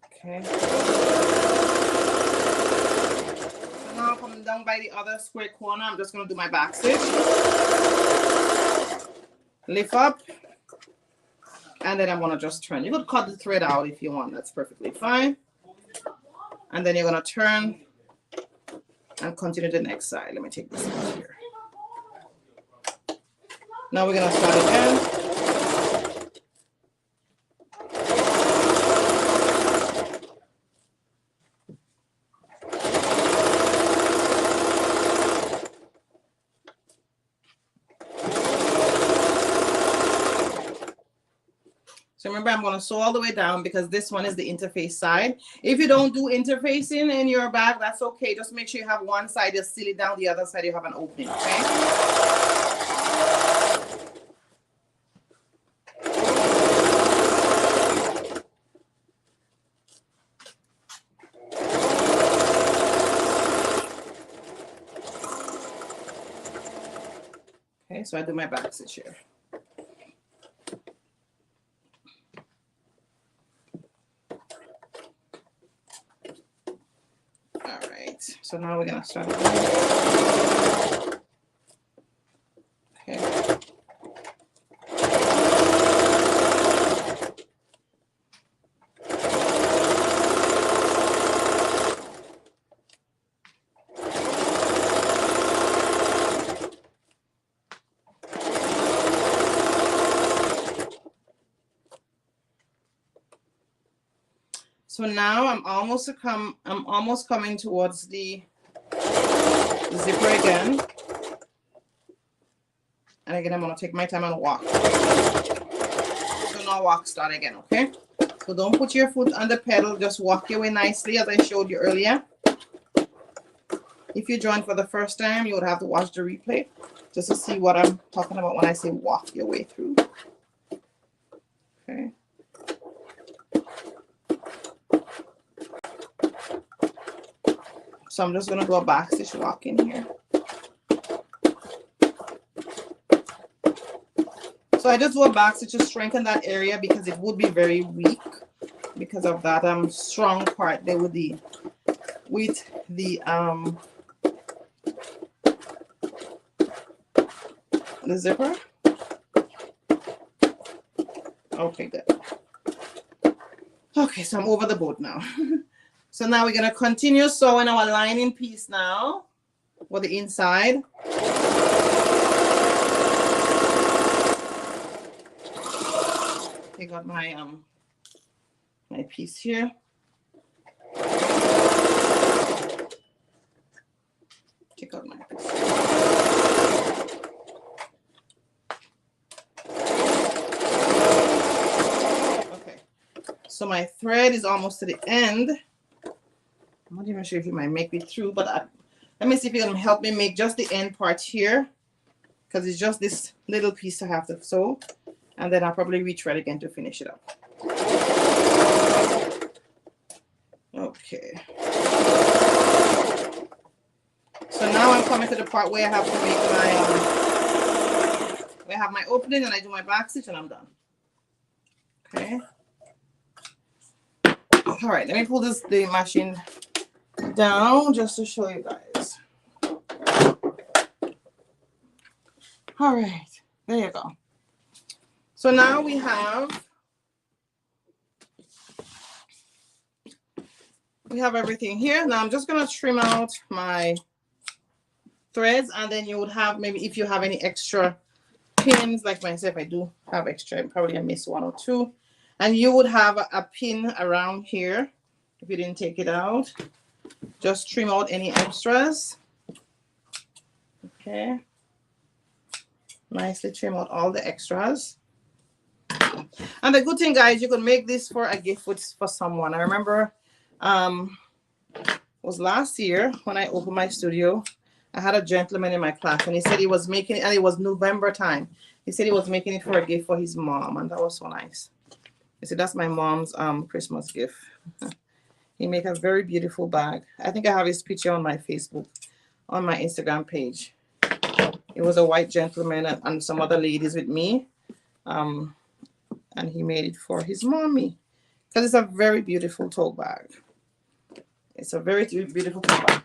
okay. So now coming down by the other square corner, I'm just going to do my back stitch. Lift up. And then I'm going to just turn. You could cut the thread out if you want. That's perfectly fine. And then you're going to turn and continue the next side. Let me take this out here. Now we're going to start again. So remember, I'm going to sew all the way down because this one is the interface side. If you don't do interfacing in your bag, that's okay. Just make sure you have one side, just seal it down. The other side, you have an opening, okay? Okay, so I do my back stitch here. So now we're going to start again. Okay. So now I'm almost coming towards the zipper again. And again, I'm going to take my time and walk. So now walk start again, okay? So don't put your foot on the pedal. Just walk your way nicely as I showed you earlier. If you joined for the first time, you would have to watch the replay just to see what I'm talking about when I say walk your way through. Okay. So I'm just going to do a back stitch walk in here. So I just do a back stitch to strengthen that area because it would be very weak because of that strong part there with the zipper. Okay, good. Okay, so I'm over the boat now. So now we're going to continue sewing our lining piece now for the inside. I got my my piece here. Take out my piece. Okay. So my thread is almost to the end. I'm not even sure if you might make it through, but let me see if you can help me make just the end part here, because it's just this little piece I have to sew, and then I'll probably retread again to finish it up. Okay. So now I'm coming to the part where I have to make my where I have my opening and I do my back stitch and I'm done. Okay. All right, let me pull the machine down just to show you guys. All right, there you go. So now we have everything here. Now I'm just gonna trim out my threads, and then you would have, maybe if you have any extra pins, like myself, I do have extra, probably I missed one or two, and you would have a pin around here if you didn't take it out. Just trim out any extras. Okay, nicely trim out all the extras. And the good thing, guys, you can make this for a gift for someone. I remember was last year when I opened my studio, I had a gentleman in my class, and he said he was making it, and it was November time. He said he was making it for a gift for his mom, and that was so nice. He said, that's my mom's Christmas gift. He made a very beautiful bag. I think I have his picture on my Facebook, on my Instagram page. It was a white gentleman and some other ladies with me. And he made it for his mommy. Because it's a very beautiful tote bag. It's a very beautiful tote bag.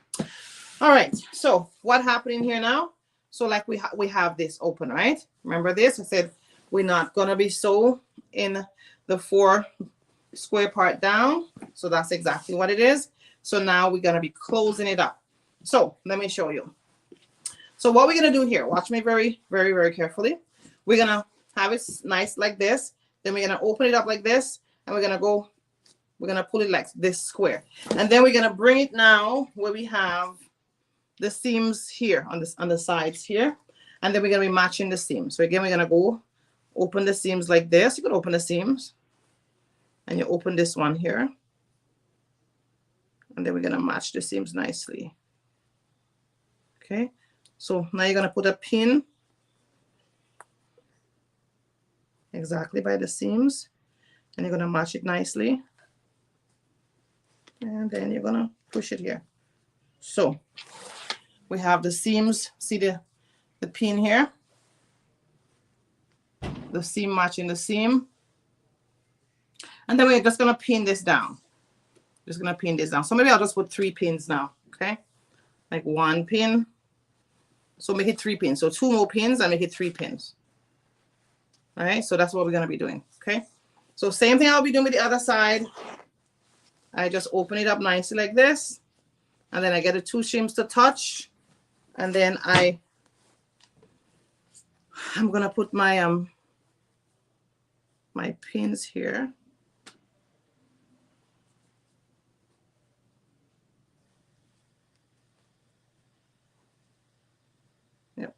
All right, so what happened in here now? So like we have this open, right? Remember this? I said we're not going to be sew in the 4 square part down. So that's exactly what it is. So now we're going to be closing it up. So let me show you. So what we're going to do here, watch me very, very, very carefully. We're going to have it nice like this. Then we're going to open it up like this. And we're going to pull it like this square. And then we're going to bring it now where we have the seams here on the sides here. And then we're going to be matching the seams. So again, we're going to go open the seams like this. You can open the seams. And you open this one here. And then we're going to match the seams nicely. Okay. So now you're going to put a pin exactly by the seams. And you're going to match it nicely. And then you're going to push it here. So we have the seams. See the pin here? The seam matching the seam. And then we're just going to pin this down. Just going to pin this down. So maybe I'll just put 3 pins now. Okay. Like 1 pin. So make it 3 pins. So 2 more pins and make it 3 pins. All right. So that's what we're going to be doing. Okay. So same thing I'll be doing with the other side. I just open it up nicely like this. And then I get the 2 seams to touch. And then I'm going to put my my pins here. Yep.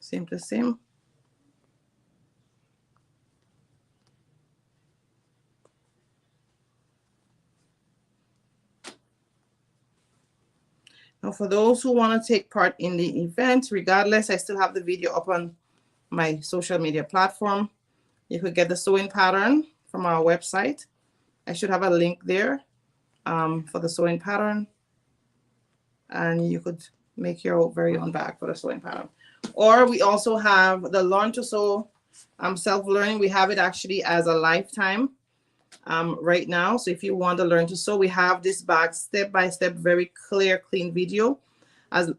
Same to same. Now for those who want to take part in the event, regardless, I still have the video up on my social media platform. You could get the sewing pattern from our website. I should have a link there for the sewing pattern. And you could make your very own bag for the sewing pattern. Or we also have the Learn to Sew self-learning. We have it actually as a lifetime right now. So if you want to learn to sew, we have this bag step-by-step, very clear, clean video,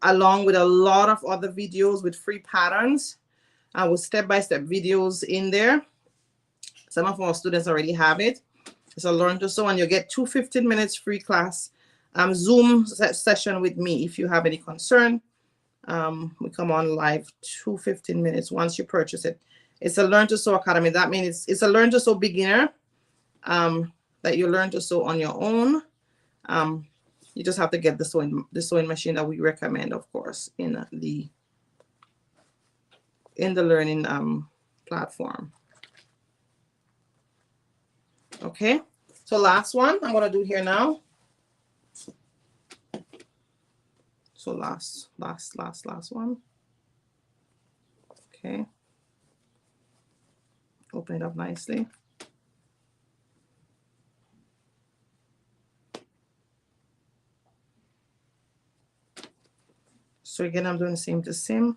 along with a lot of other videos with free patterns with step-by-step videos in there. Some of our students already have it. It's a Learn to Sew, and you get 2 15 minutes free class Zoom session with me. If you have any concern, we come on live 2 15 minutes once you purchase it. It's a Learn to Sew Academy. That means it's a Learn to Sew beginner that you learn to sew on your own. You just have to get the sewing machine that we recommend, of course, in the learning platform. Okay, so last one I'm gonna do here now. So last one. Okay, open it up nicely. So again, I'm doing seam to seam.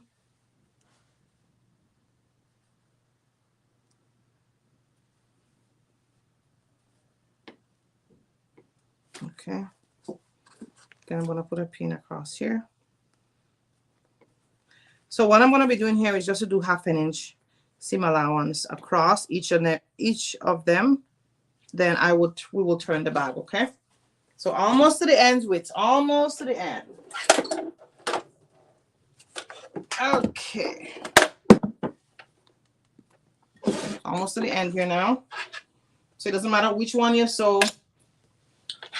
Then I'm going to put a pin across here. So what I'm going to be doing here is just to do 1/2 inch seam allowance across each of them. Then we will turn the bag, okay? So almost to the end width, almost to the end. Okay. Almost to the end here now. So it doesn't matter which one you sew,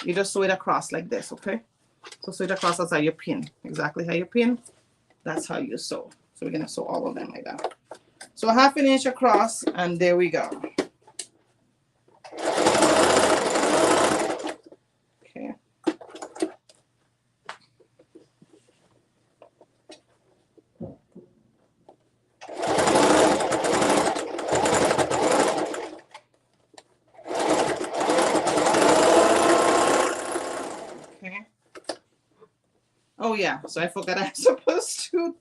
you just sew it across like this, okay? So sew it across, that's how you pin. Exactly how you pin, that's how you sew. So we're gonna sew all of them like that. So 1/2 inch across, and there we go. Okay. Okay. Oh yeah, so I forgot I'm supposed to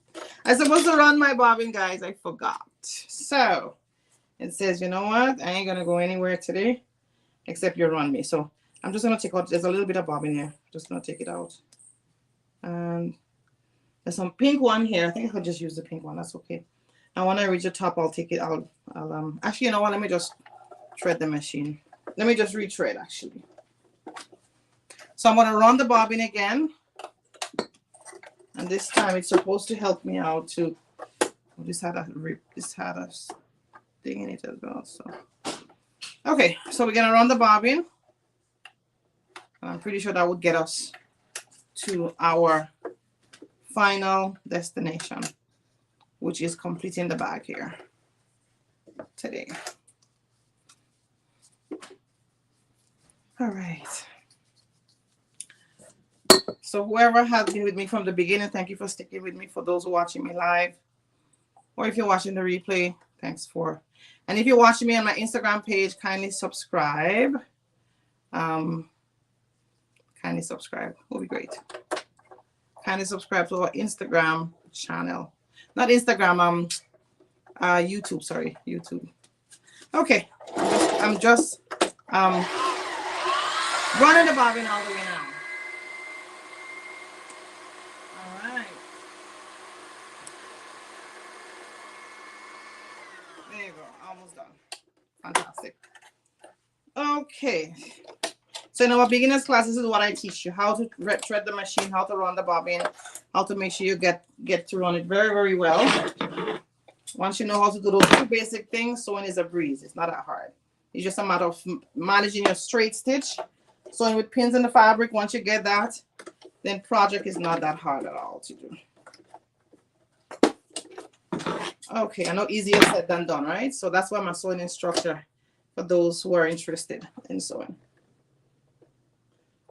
run my bobbin, guys. I forgot. So it says, you know what? I ain't gonna go anywhere today except you run me. So I'm just gonna take out, there's a little bit of bobbin here. Just gonna take it out. And there's some pink one here. I think I could just use the pink one. That's okay. And when I reach the top, I'll take it out. Actually, you know what? Let me just thread the machine. Let me just retread actually. So I'm gonna run the bobbin again. And this time it's supposed to help me out to, this had a thing in it as well. So okay, so we're gonna run the bobbin. I'm pretty sure that would get us to our final destination, which is completing the bag here today. All right. So whoever has been with me from the beginning, thank you for sticking with me. For those who are watching me live, or if you're watching the replay, thanks for. And if you're watching me on my Instagram page, kindly subscribe. Kindly subscribe. Will be great. Kindly subscribe to our Instagram channel. Not Instagram, YouTube, sorry, YouTube. Okay, I'm just running the bobbin all the way now. All right. There you go, almost done. Fantastic. Okay. So in our beginners class, this is what I teach you: how to thread the machine, how to run the bobbin, how to make sure you get to run it very, very well. Once you know how to do those 2 basic things, sewing is a breeze. It's not that hard. It's just a matter of managing your straight stitch, sewing with pins in the fabric. Once you get that, then project is not that hard at all to do. Okay, I know easier said than done, right? So that's why I'm a sewing instructor for those who are interested in sewing.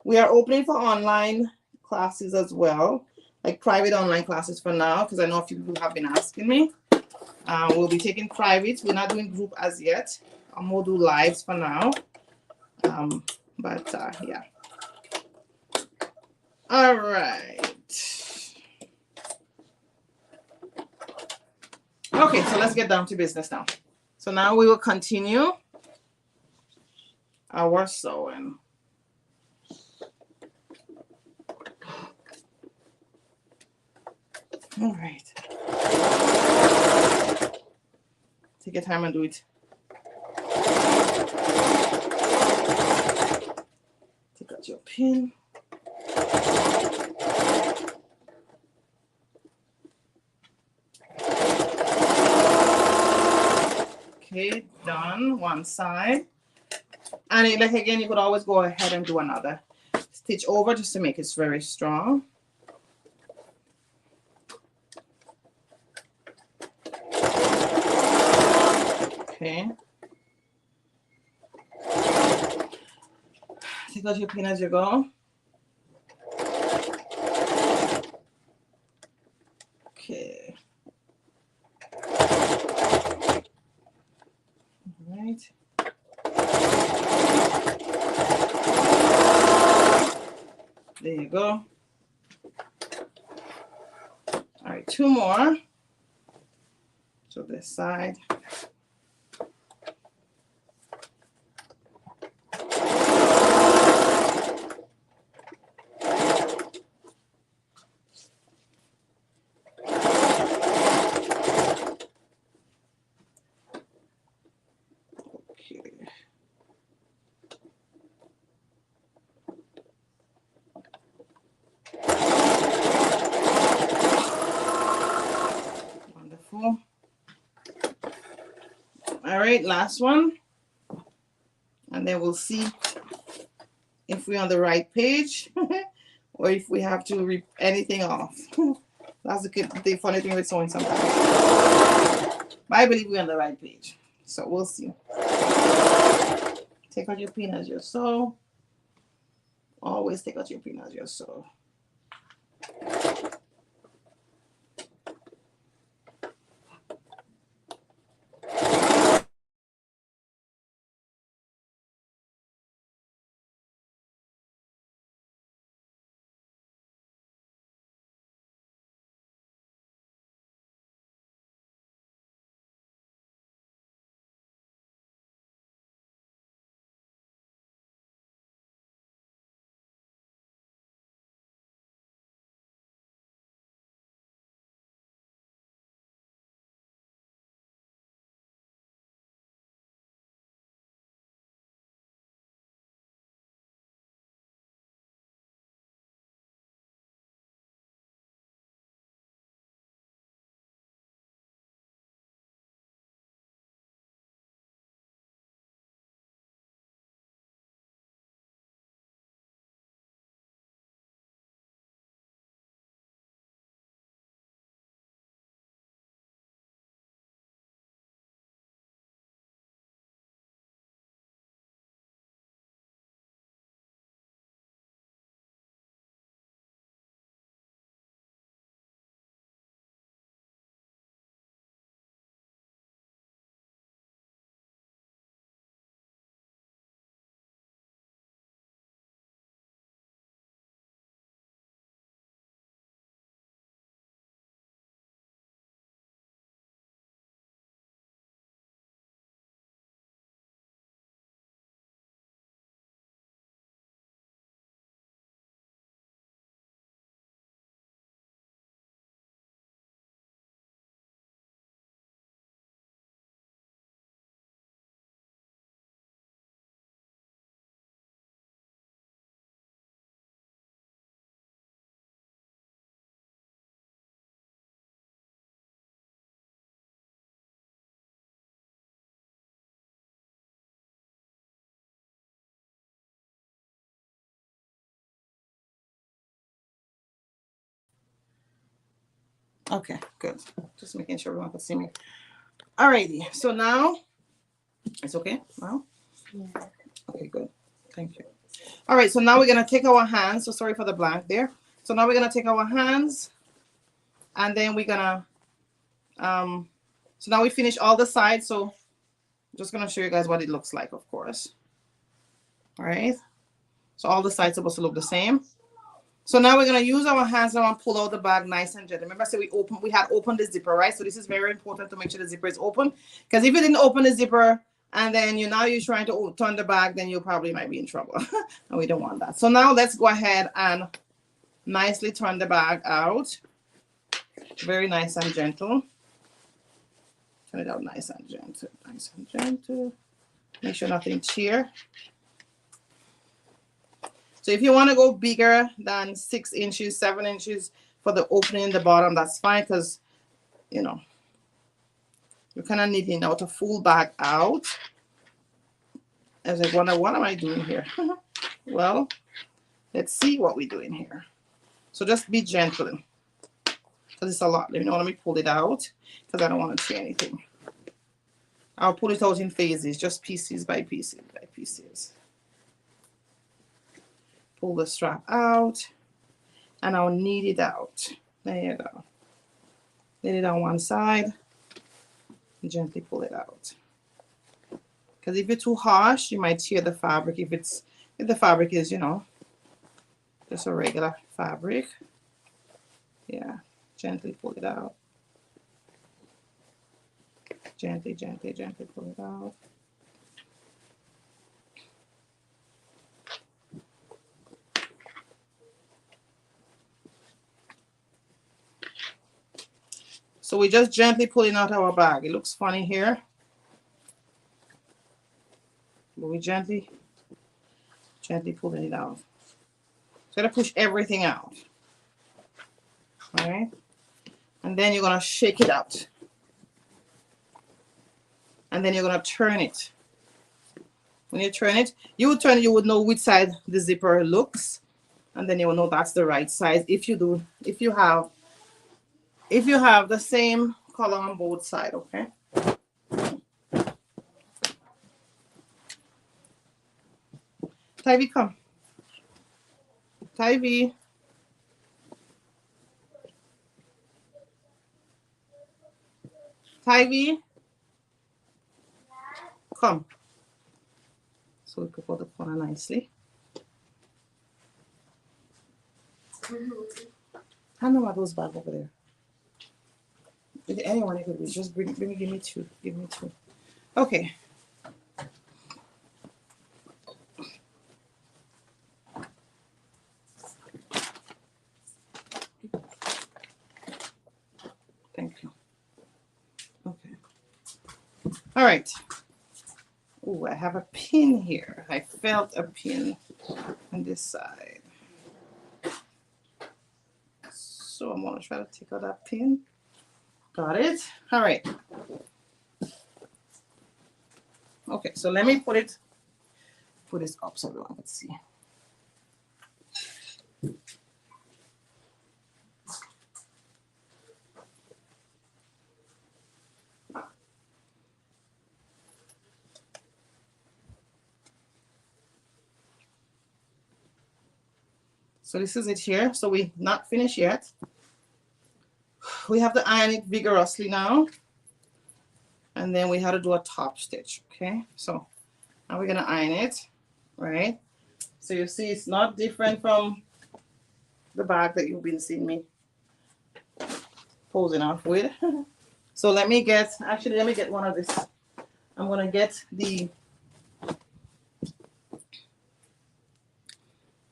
We are opening for online classes as well, like private online classes for now, because I know a few people have been asking me. We'll be taking private. We're not doing group as yet. We'll do lives for now. Yeah. All right. Okay, so let's get down to business now. So now we will continue our sewing. All right. Take your time and do it. Take out your pin. Okay, done one side. And like again, you could always go ahead and do another stitch over just to make it very strong. Okay. Take out your pin as you go. Okay. All right. There you go. All right, 2 more. So this side. right, last one. And then we'll see if we're on the right page or if we have to rip anything off. That's the funny thing with sewing sometimes. But I believe we're on the right page. So we'll see. Take out your pin as you sew. Always take out your pin as you sew. Okay, good. Just making sure everyone can see me. Alrighty, so now it's okay now? Yeah. Okay, good. Thank you. All right, so now we're gonna take our hands. So sorry for the blank there. So now we're gonna take our hands and then we're gonna so now we finish all the sides. So I'm just gonna show you guys what it looks like, of course. All right. So all the sides are supposed to look the same. So now we're gonna use our hands and pull out the bag nice and gentle. Remember I said we had opened the zipper, right? So this is very important to make sure the zipper is open. Because if you didn't open the zipper and then you're trying to turn the bag, then you probably might be in trouble. And we don't want that. So now let's go ahead and nicely turn the bag out. Very nice and gentle. Turn it out nice and gentle. Nice and gentle. Make sure nothing tear. So if you want to go bigger than 6 inches, 7 inches for the opening in the bottom, that's fine because, you know, you're kind of needing out a full bag out. I was like, what am I doing here? Well, let's see what we're doing here. So just be gentle because it's a lot. Let me pull it out because I don't want to see anything. I'll pull it out in phases, just pieces by pieces by pieces. Pull the strap out and I'll knead it out. There you go. Lay it on one side and gently pull it out. Because if you're too harsh, you might tear the fabric. If the fabric is, just a regular fabric. Yeah, gently pull it out. Gently, gently, gently pull it out. So we're just gently pulling out our bag. It looks funny here. But we gently pulling it out. So gotta push everything out. All right. And then you're gonna shake it out. and then you're gonna turn it. When you turn it, you would know which side the zipper looks, and then you will know that's the right size. If you have the same color on both sides, okay? Tyvee, come. Tyvee. Tyvee. Come. So we could put the corner nicely. Hand them those back over there. If anyone you could reach, just give me two. Give me two. Okay. Thank you. Okay. All right. Oh, I have a pin here. I felt a pin on this side. So I'm gonna try to take out that pin. Got it. All right. Okay, so let me put this up so everyone can see. So this is it here. So we're not finished yet. We have to iron it vigorously now. And then we have to do a top stitch, okay? So now we're gonna iron it, right? So you see it's not different from the bag that you've been seeing me posing off with. So let me get one of this. I'm gonna get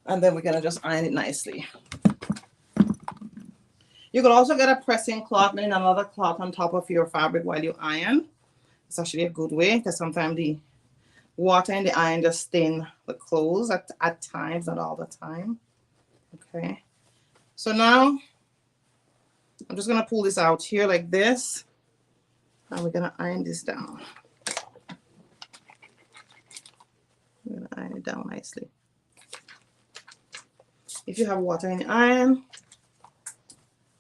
and then we're gonna just iron it nicely. You could also get a pressing cloth, meaning another cloth on top of your fabric while you iron. It's actually a good way because sometimes the water in the iron just stain the clothes at times, not all the time. Okay. So now I'm just gonna pull this out here like this, and we're gonna iron this down. We're gonna iron it down nicely. If you have water in the iron,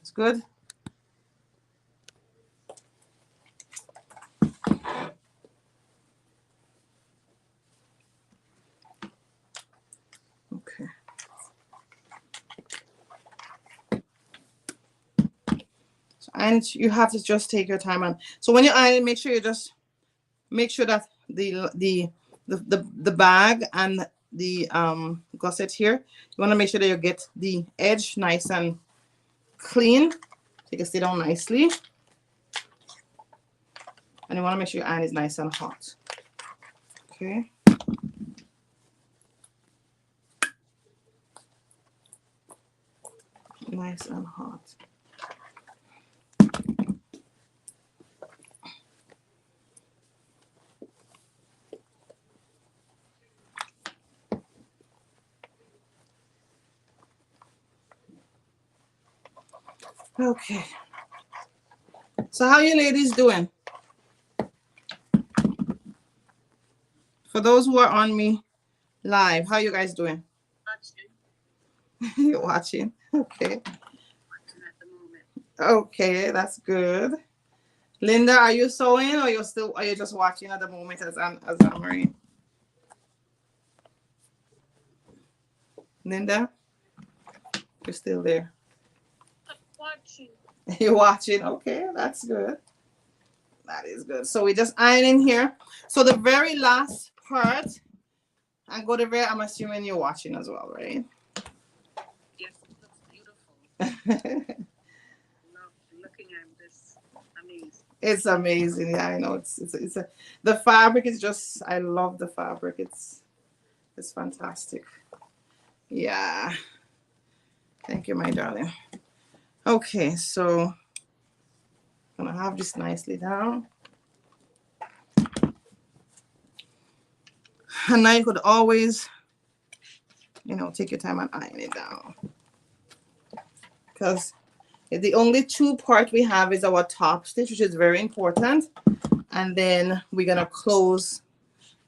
it's good. Okay. So, and you have to just take your time on. So when you iron, make sure that the bag and the gusset here, you want to make sure that you get the edge nice and clean. So you can sit down nicely. And you want to make sure your iron is nice and hot. Okay. Nice and hot. Okay. So how you ladies doing? For those who are on me live, how you guys doing? You're watching. Okay. Watching at the moment. Okay, that's good. Linda, are you sewing or are you just watching at the moment as Anne-Marie? Linda, you're still there. I'm watching. You're watching. Okay, that's good. That is good. So we just ironing here. So the very last part, and go to very, I'm assuming you're watching as well, right? Yes, it looks beautiful. Love looking at this. Amazing. It's amazing. Yeah, I know. The fabric is just, I love the fabric. It's fantastic. Yeah. Thank you, my darling. Okay, so I'm gonna have this nicely down. And now you could always, take your time and iron it down. Because the only two part we have is our top stitch, which is very important. And then we're gonna close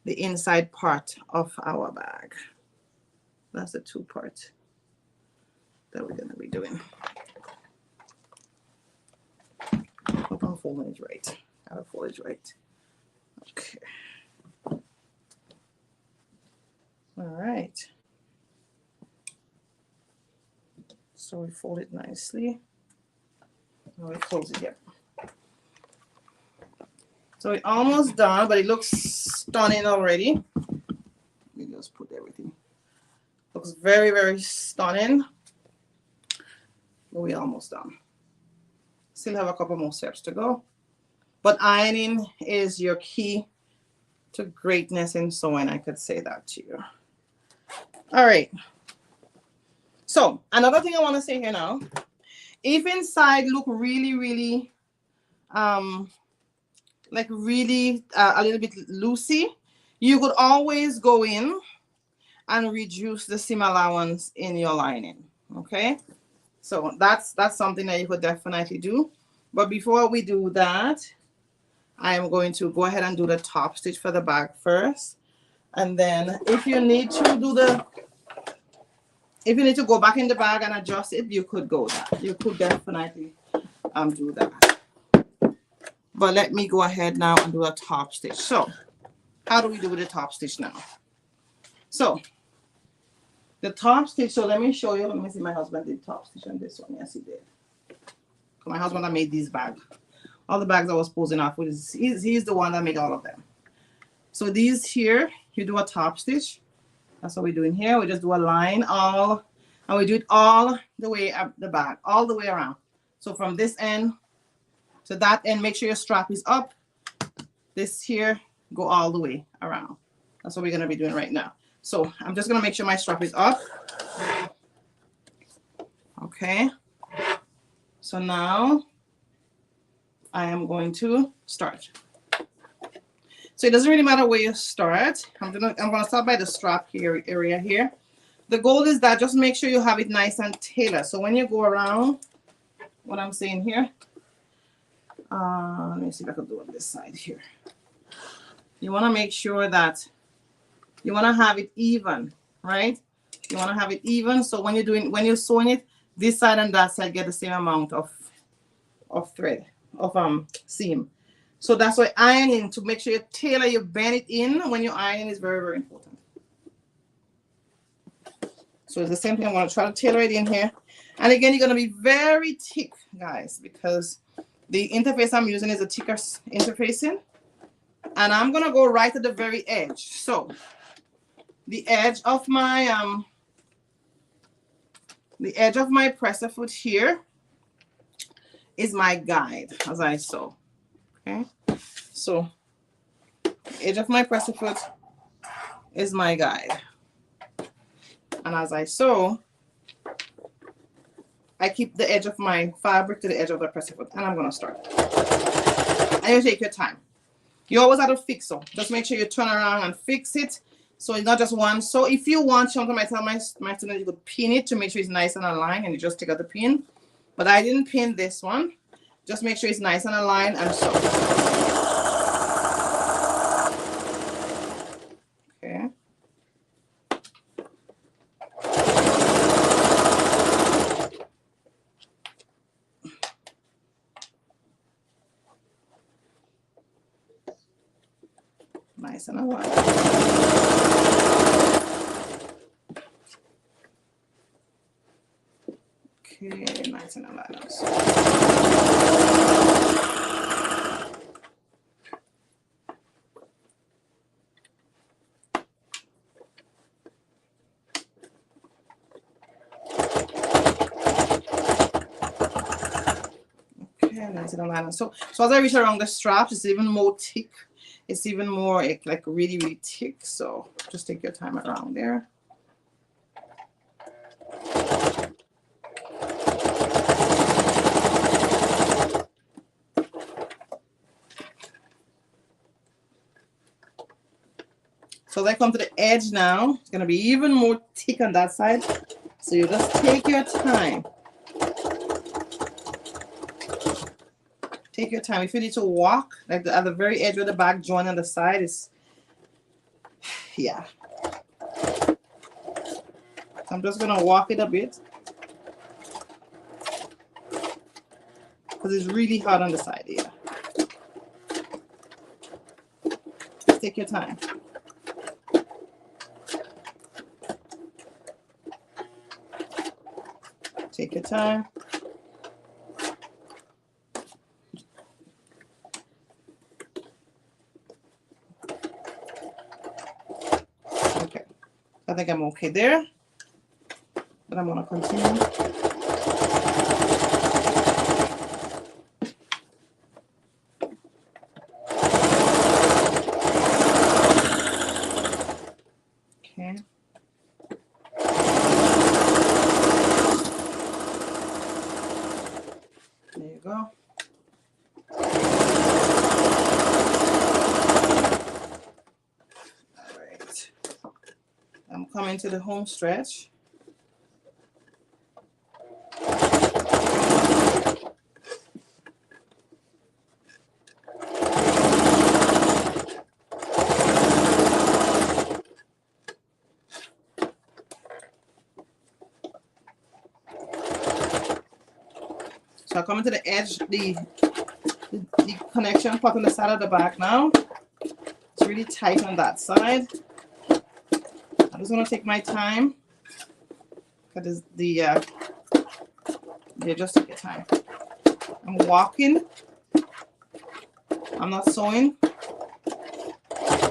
the inside part of our bag. That's the 2 part that we're gonna be doing. Hope I'm folding it right. I'll fold it right. Okay. All right. So we fold it nicely. Now we close it here. So we're almost done, but it looks stunning already. Let me just put everything. Looks very, very stunning. But we're almost done. Still have a couple more steps to go. But ironing is your key to greatness in sewing. I could say that to you. All right. So another thing I want to say here now, if inside look really, really, like really a little bit loosey, you could always go in and reduce the seam allowance in your lining. Okay, so that's something that you could definitely do. But before we do that, I am going to go ahead and do the top stitch for the bag first, and then if you need to do the, if you need to go back in the bag and adjust it, you could go that. You could definitely do that. But let me go ahead now and do a top stitch. So how do we do with the top stitch now? So the top stitch, so let me show you. Let me see, my husband did top stitch on this one. Yes, he did. My husband that made these bags. All the bags I was posing off with, he's the one that made all of them. So these here, you do a top stitch. That's what we're doing here. We just do a line all, and we do it all the way up the bag, all the way around. So from this end to that end, make sure your strap is up. This here, go all the way around. That's what we're gonna be doing right now. So I'm just gonna make sure my strap is up. Okay. So now I am going to start. So it doesn't really matter where you start. I'm gonna start by the strap here area here. The goal is that just make sure you have it nice and tailored. So when you go around, what I'm saying here, let me see if I can do it this side here. You want to make sure that you want to have it even, right? You want to have it even. So when you're sewing it, this side and that side get the same amount of thread, of seam. So that's why ironing, to make sure you tailor, you bend it in when you iron, is very, very important. So it's the same thing. I'm going to try to tailor it in here. And again, you're going to be very thick, guys, because the interface I'm using is a thicker interfacing. And I'm going to go right at the very edge. So the edge of my presser foot here is my guide as I sew. Okay, so edge of my presser foot is my guide, and as I sew, I keep the edge of my fabric to the edge of the presser foot, and I'm gonna start. And you take your time. You always have to fix, so just make sure you turn around and fix it, so it's not just one. So if you want, sometimes I tell my students you could pin it to make sure it's nice and aligned, and you just take out the pin. But I didn't pin this one. Just make sure it's nice and aligned and sew. Okay. Nice and aligned. Okay, nice and aligned. So as I reach around the straps, it's even more thick. It's even more like really, really thick. So just take your time around there. So as I come to the edge now, it's gonna be even more thick on that side. So you just take your time. Take your time. If you need to walk, like at the very edge of the bag, join on the side is, yeah. I'm just gonna walk it a bit because it's really hard on the side. Yeah. Take your time. Take your time. Okay. I think I'm okay there, but I'm gonna continue. Okay. There you go. All right. I'm coming to the home stretch. So I'm coming to the edge, the connection part on the side of the back now. It's really tight on that side. I'm just gonna take my time. Because yeah, just take your time. I'm walking. I'm not sewing.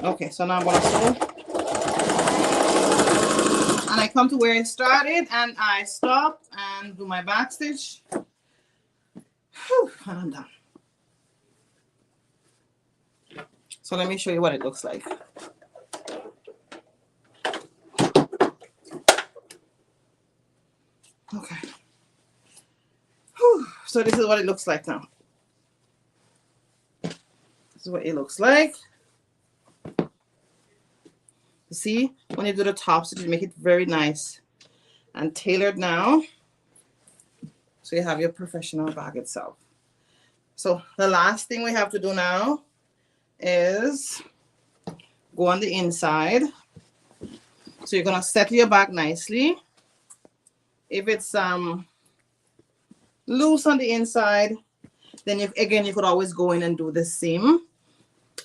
Okay, so now I'm gonna sew. And I come to where I started and I stop and do my back stitch. Whew, and I'm done. So let me show you what it looks like. Okay. Whew. So this is what it looks like now. This is what it looks like. You see, when you do the top stitch, you make it very nice and tailored now. So you have your professional bag itself. So the last thing we have to do now is go on the inside. So you're gonna settle your bag nicely. If it's loose on the inside, then you could always go in and do the seam,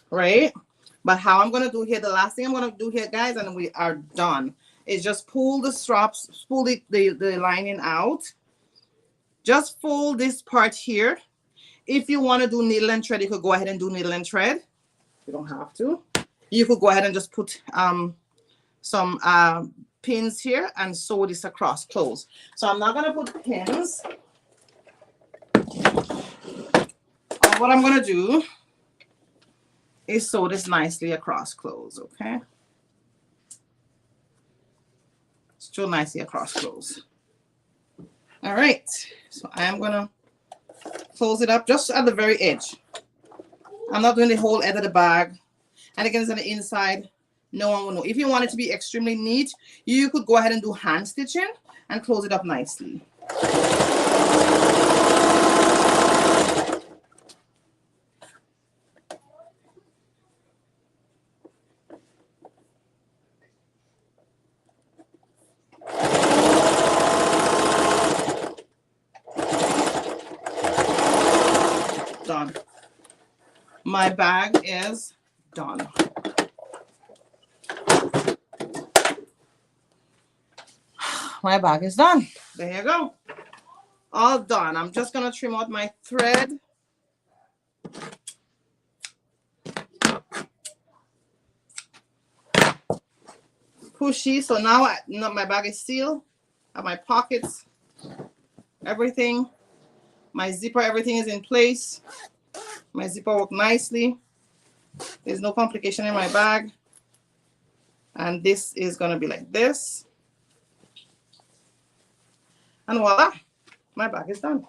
right? But how I'm gonna do here, the last thing I'm gonna do here, guys, and we are done, is just pull the straps, pull the lining out. Just fold this part here. If you want to do needle and thread, you could go ahead and do needle and thread. You don't have to. You could go ahead and just put some pins here and sew this across close. So I'm not gonna put pins. What I'm gonna do is sew this nicely across close, okay? Sew nicely across close. All right, so I am gonna close it up just at the very edge. I'm not doing the whole edge of the bag. And again, it's on the inside. No one will know. If you want it to be extremely neat, you could go ahead and do hand stitching and close it up nicely. Done. My bag is done. My bag is done. There you go. All done. I'm just gonna trim out my thread. Pushy. So now my bag is sealed. I have my pockets, everything. My zipper, everything is in place. My zipper worked nicely. There's no complication in my bag. And this is gonna be like this. And voila, my bag is done.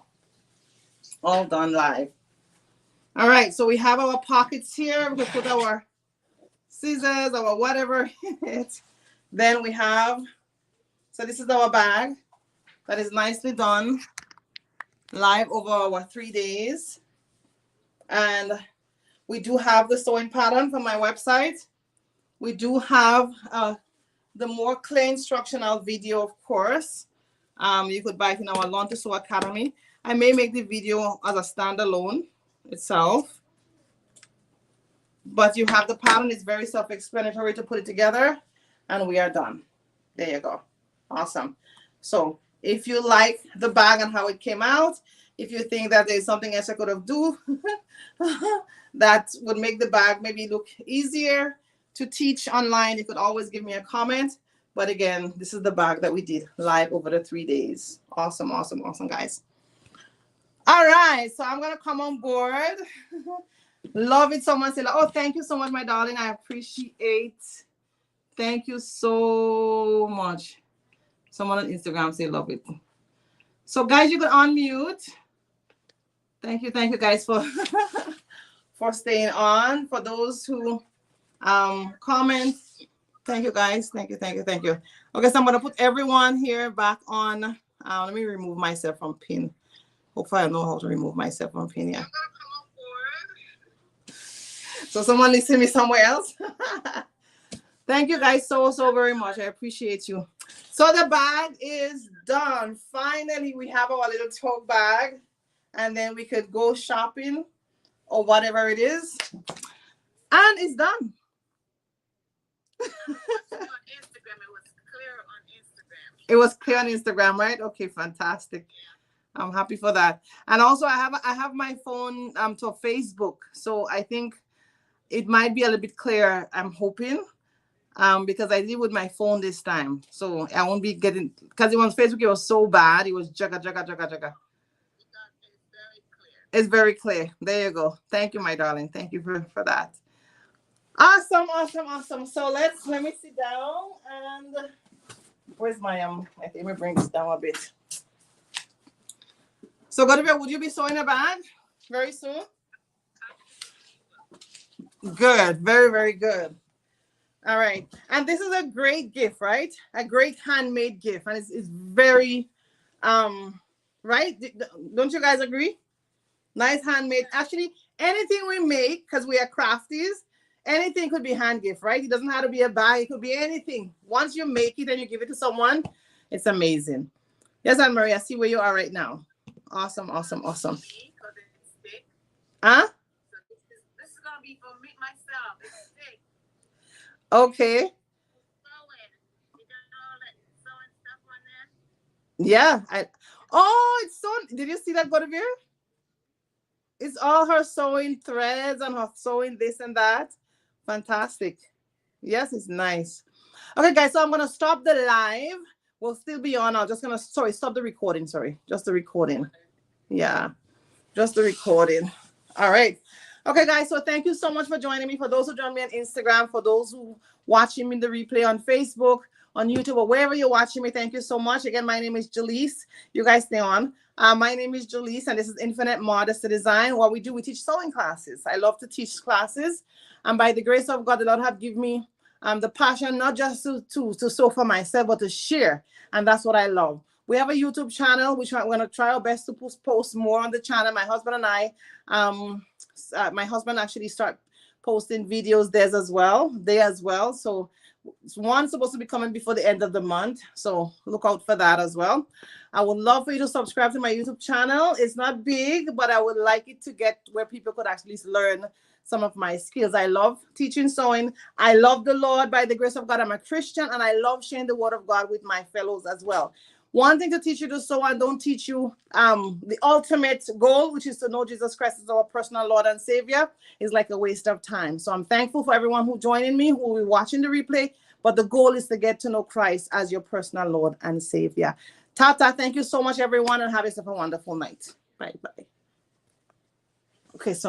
All done live. All right, so we have our pockets here. We can put our scissors or whatever in it. Then we have, so this is our bag that is nicely done live over our 3 days. And we do have the sewing pattern from my website. We do have the more clear instructional video, of course. You could buy it in our Learn to Sew Academy. I may make the video as a standalone itself, but you have the pattern. It's very self-explanatory to put it together, and we are done. There you go. Awesome. So if you like the bag and how it came out, if you think that there's something else I could have do that would make the bag maybe look easier to teach online, you could always give me a comment. But again, this is the bag that we did live over the 3 days. Awesome, awesome, awesome, guys. All right, so I'm gonna come on board. Love it so much. Oh, thank you so much, my darling. I appreciate. Thank you so much. Someone on Instagram say love it. So guys, you can unmute. Thank you, guys, for for staying on. For those who comment, thank you, guys. Thank you. Okay, so I'm gonna put everyone here back on. Let me remove myself from pin. Hopefully, I know how to remove myself from pin. Yeah. So someone needs to see me somewhere else. Thank you guys so very much. I appreciate you. So the bag is done. Finally, we have our little tote bag, and then we could go shopping or whatever it is. And it's done. It was clear on Instagram, right? Okay, fantastic. I'm happy for that. And also I have my phone to Facebook. So I think it might be a little bit clearer, I'm hoping. Because I did with my phone this time. So I won't be getting, because it was Facebook, it was so bad. It was jaga. It's very clear. There you go. Thank you, my darling. Thank you for that. Awesome. So let me sit down and where's my I think we bring this down a bit. So Godivia, would you be sewing a bag very soon? Good. Very good. All right. And this is a great gift, right? A great handmade gift. And it's very right? Don't you guys agree? Nice handmade. Actually, anything we make, because we are crafties, anything could be hand gift, right? It doesn't have to be a bag. It could be anything. Once you make it and you give it to someone, it's amazing. Yes, Anne Marie, I see where you are right now. Awesome. Huh? So this is gonna be for me myself. It's thick. Okay. Yeah. It's sewn. Did you see that, Godivir? It's all her sewing threads and her sewing this and that. Fantastic. Yes, it's nice. Okay, guys, so I'm going to stop the live. We'll still be on. I'm just going to, stop the recording. Sorry, just the recording. Yeah, just the recording. All right. Okay, guys, so thank you so much for joining me. For those who joined me on Instagram, for those who watching me in the replay on Facebook, on YouTube, or wherever you're watching me, thank you so much. Again, my name is Jaleese. You guys stay on. My name is Jaleese, and this is Infinite Modest Design. What we do, we teach sewing classes. I love to teach classes. And by the grace of God, the Lord have given me the passion, not just to sew for myself, but to share. And that's what I love. We have a YouTube channel, which we're going to try our best to post more on the channel. My husband and I, my husband actually start posting videos there as well. So one's supposed to be coming before the end of the month. So look out for that as well. I would love for you to subscribe to my YouTube channel. It's not big, but I would like it to get where people could actually learn some of my skills. I love teaching sewing. I love the Lord. By the grace of God, I'm a Christian, and I love sharing the word of God with my fellows as well. One thing to teach you to sew and don't teach you the ultimate goal, which is to know Jesus Christ as our personal Lord and Savior, is like a waste of time. So I'm thankful for everyone who joining me, who will be watching the replay. But the goal is to get to know Christ as your personal Lord and Savior. Tata, thank you so much, everyone, and have yourself a wonderful night. Bye. Okay, so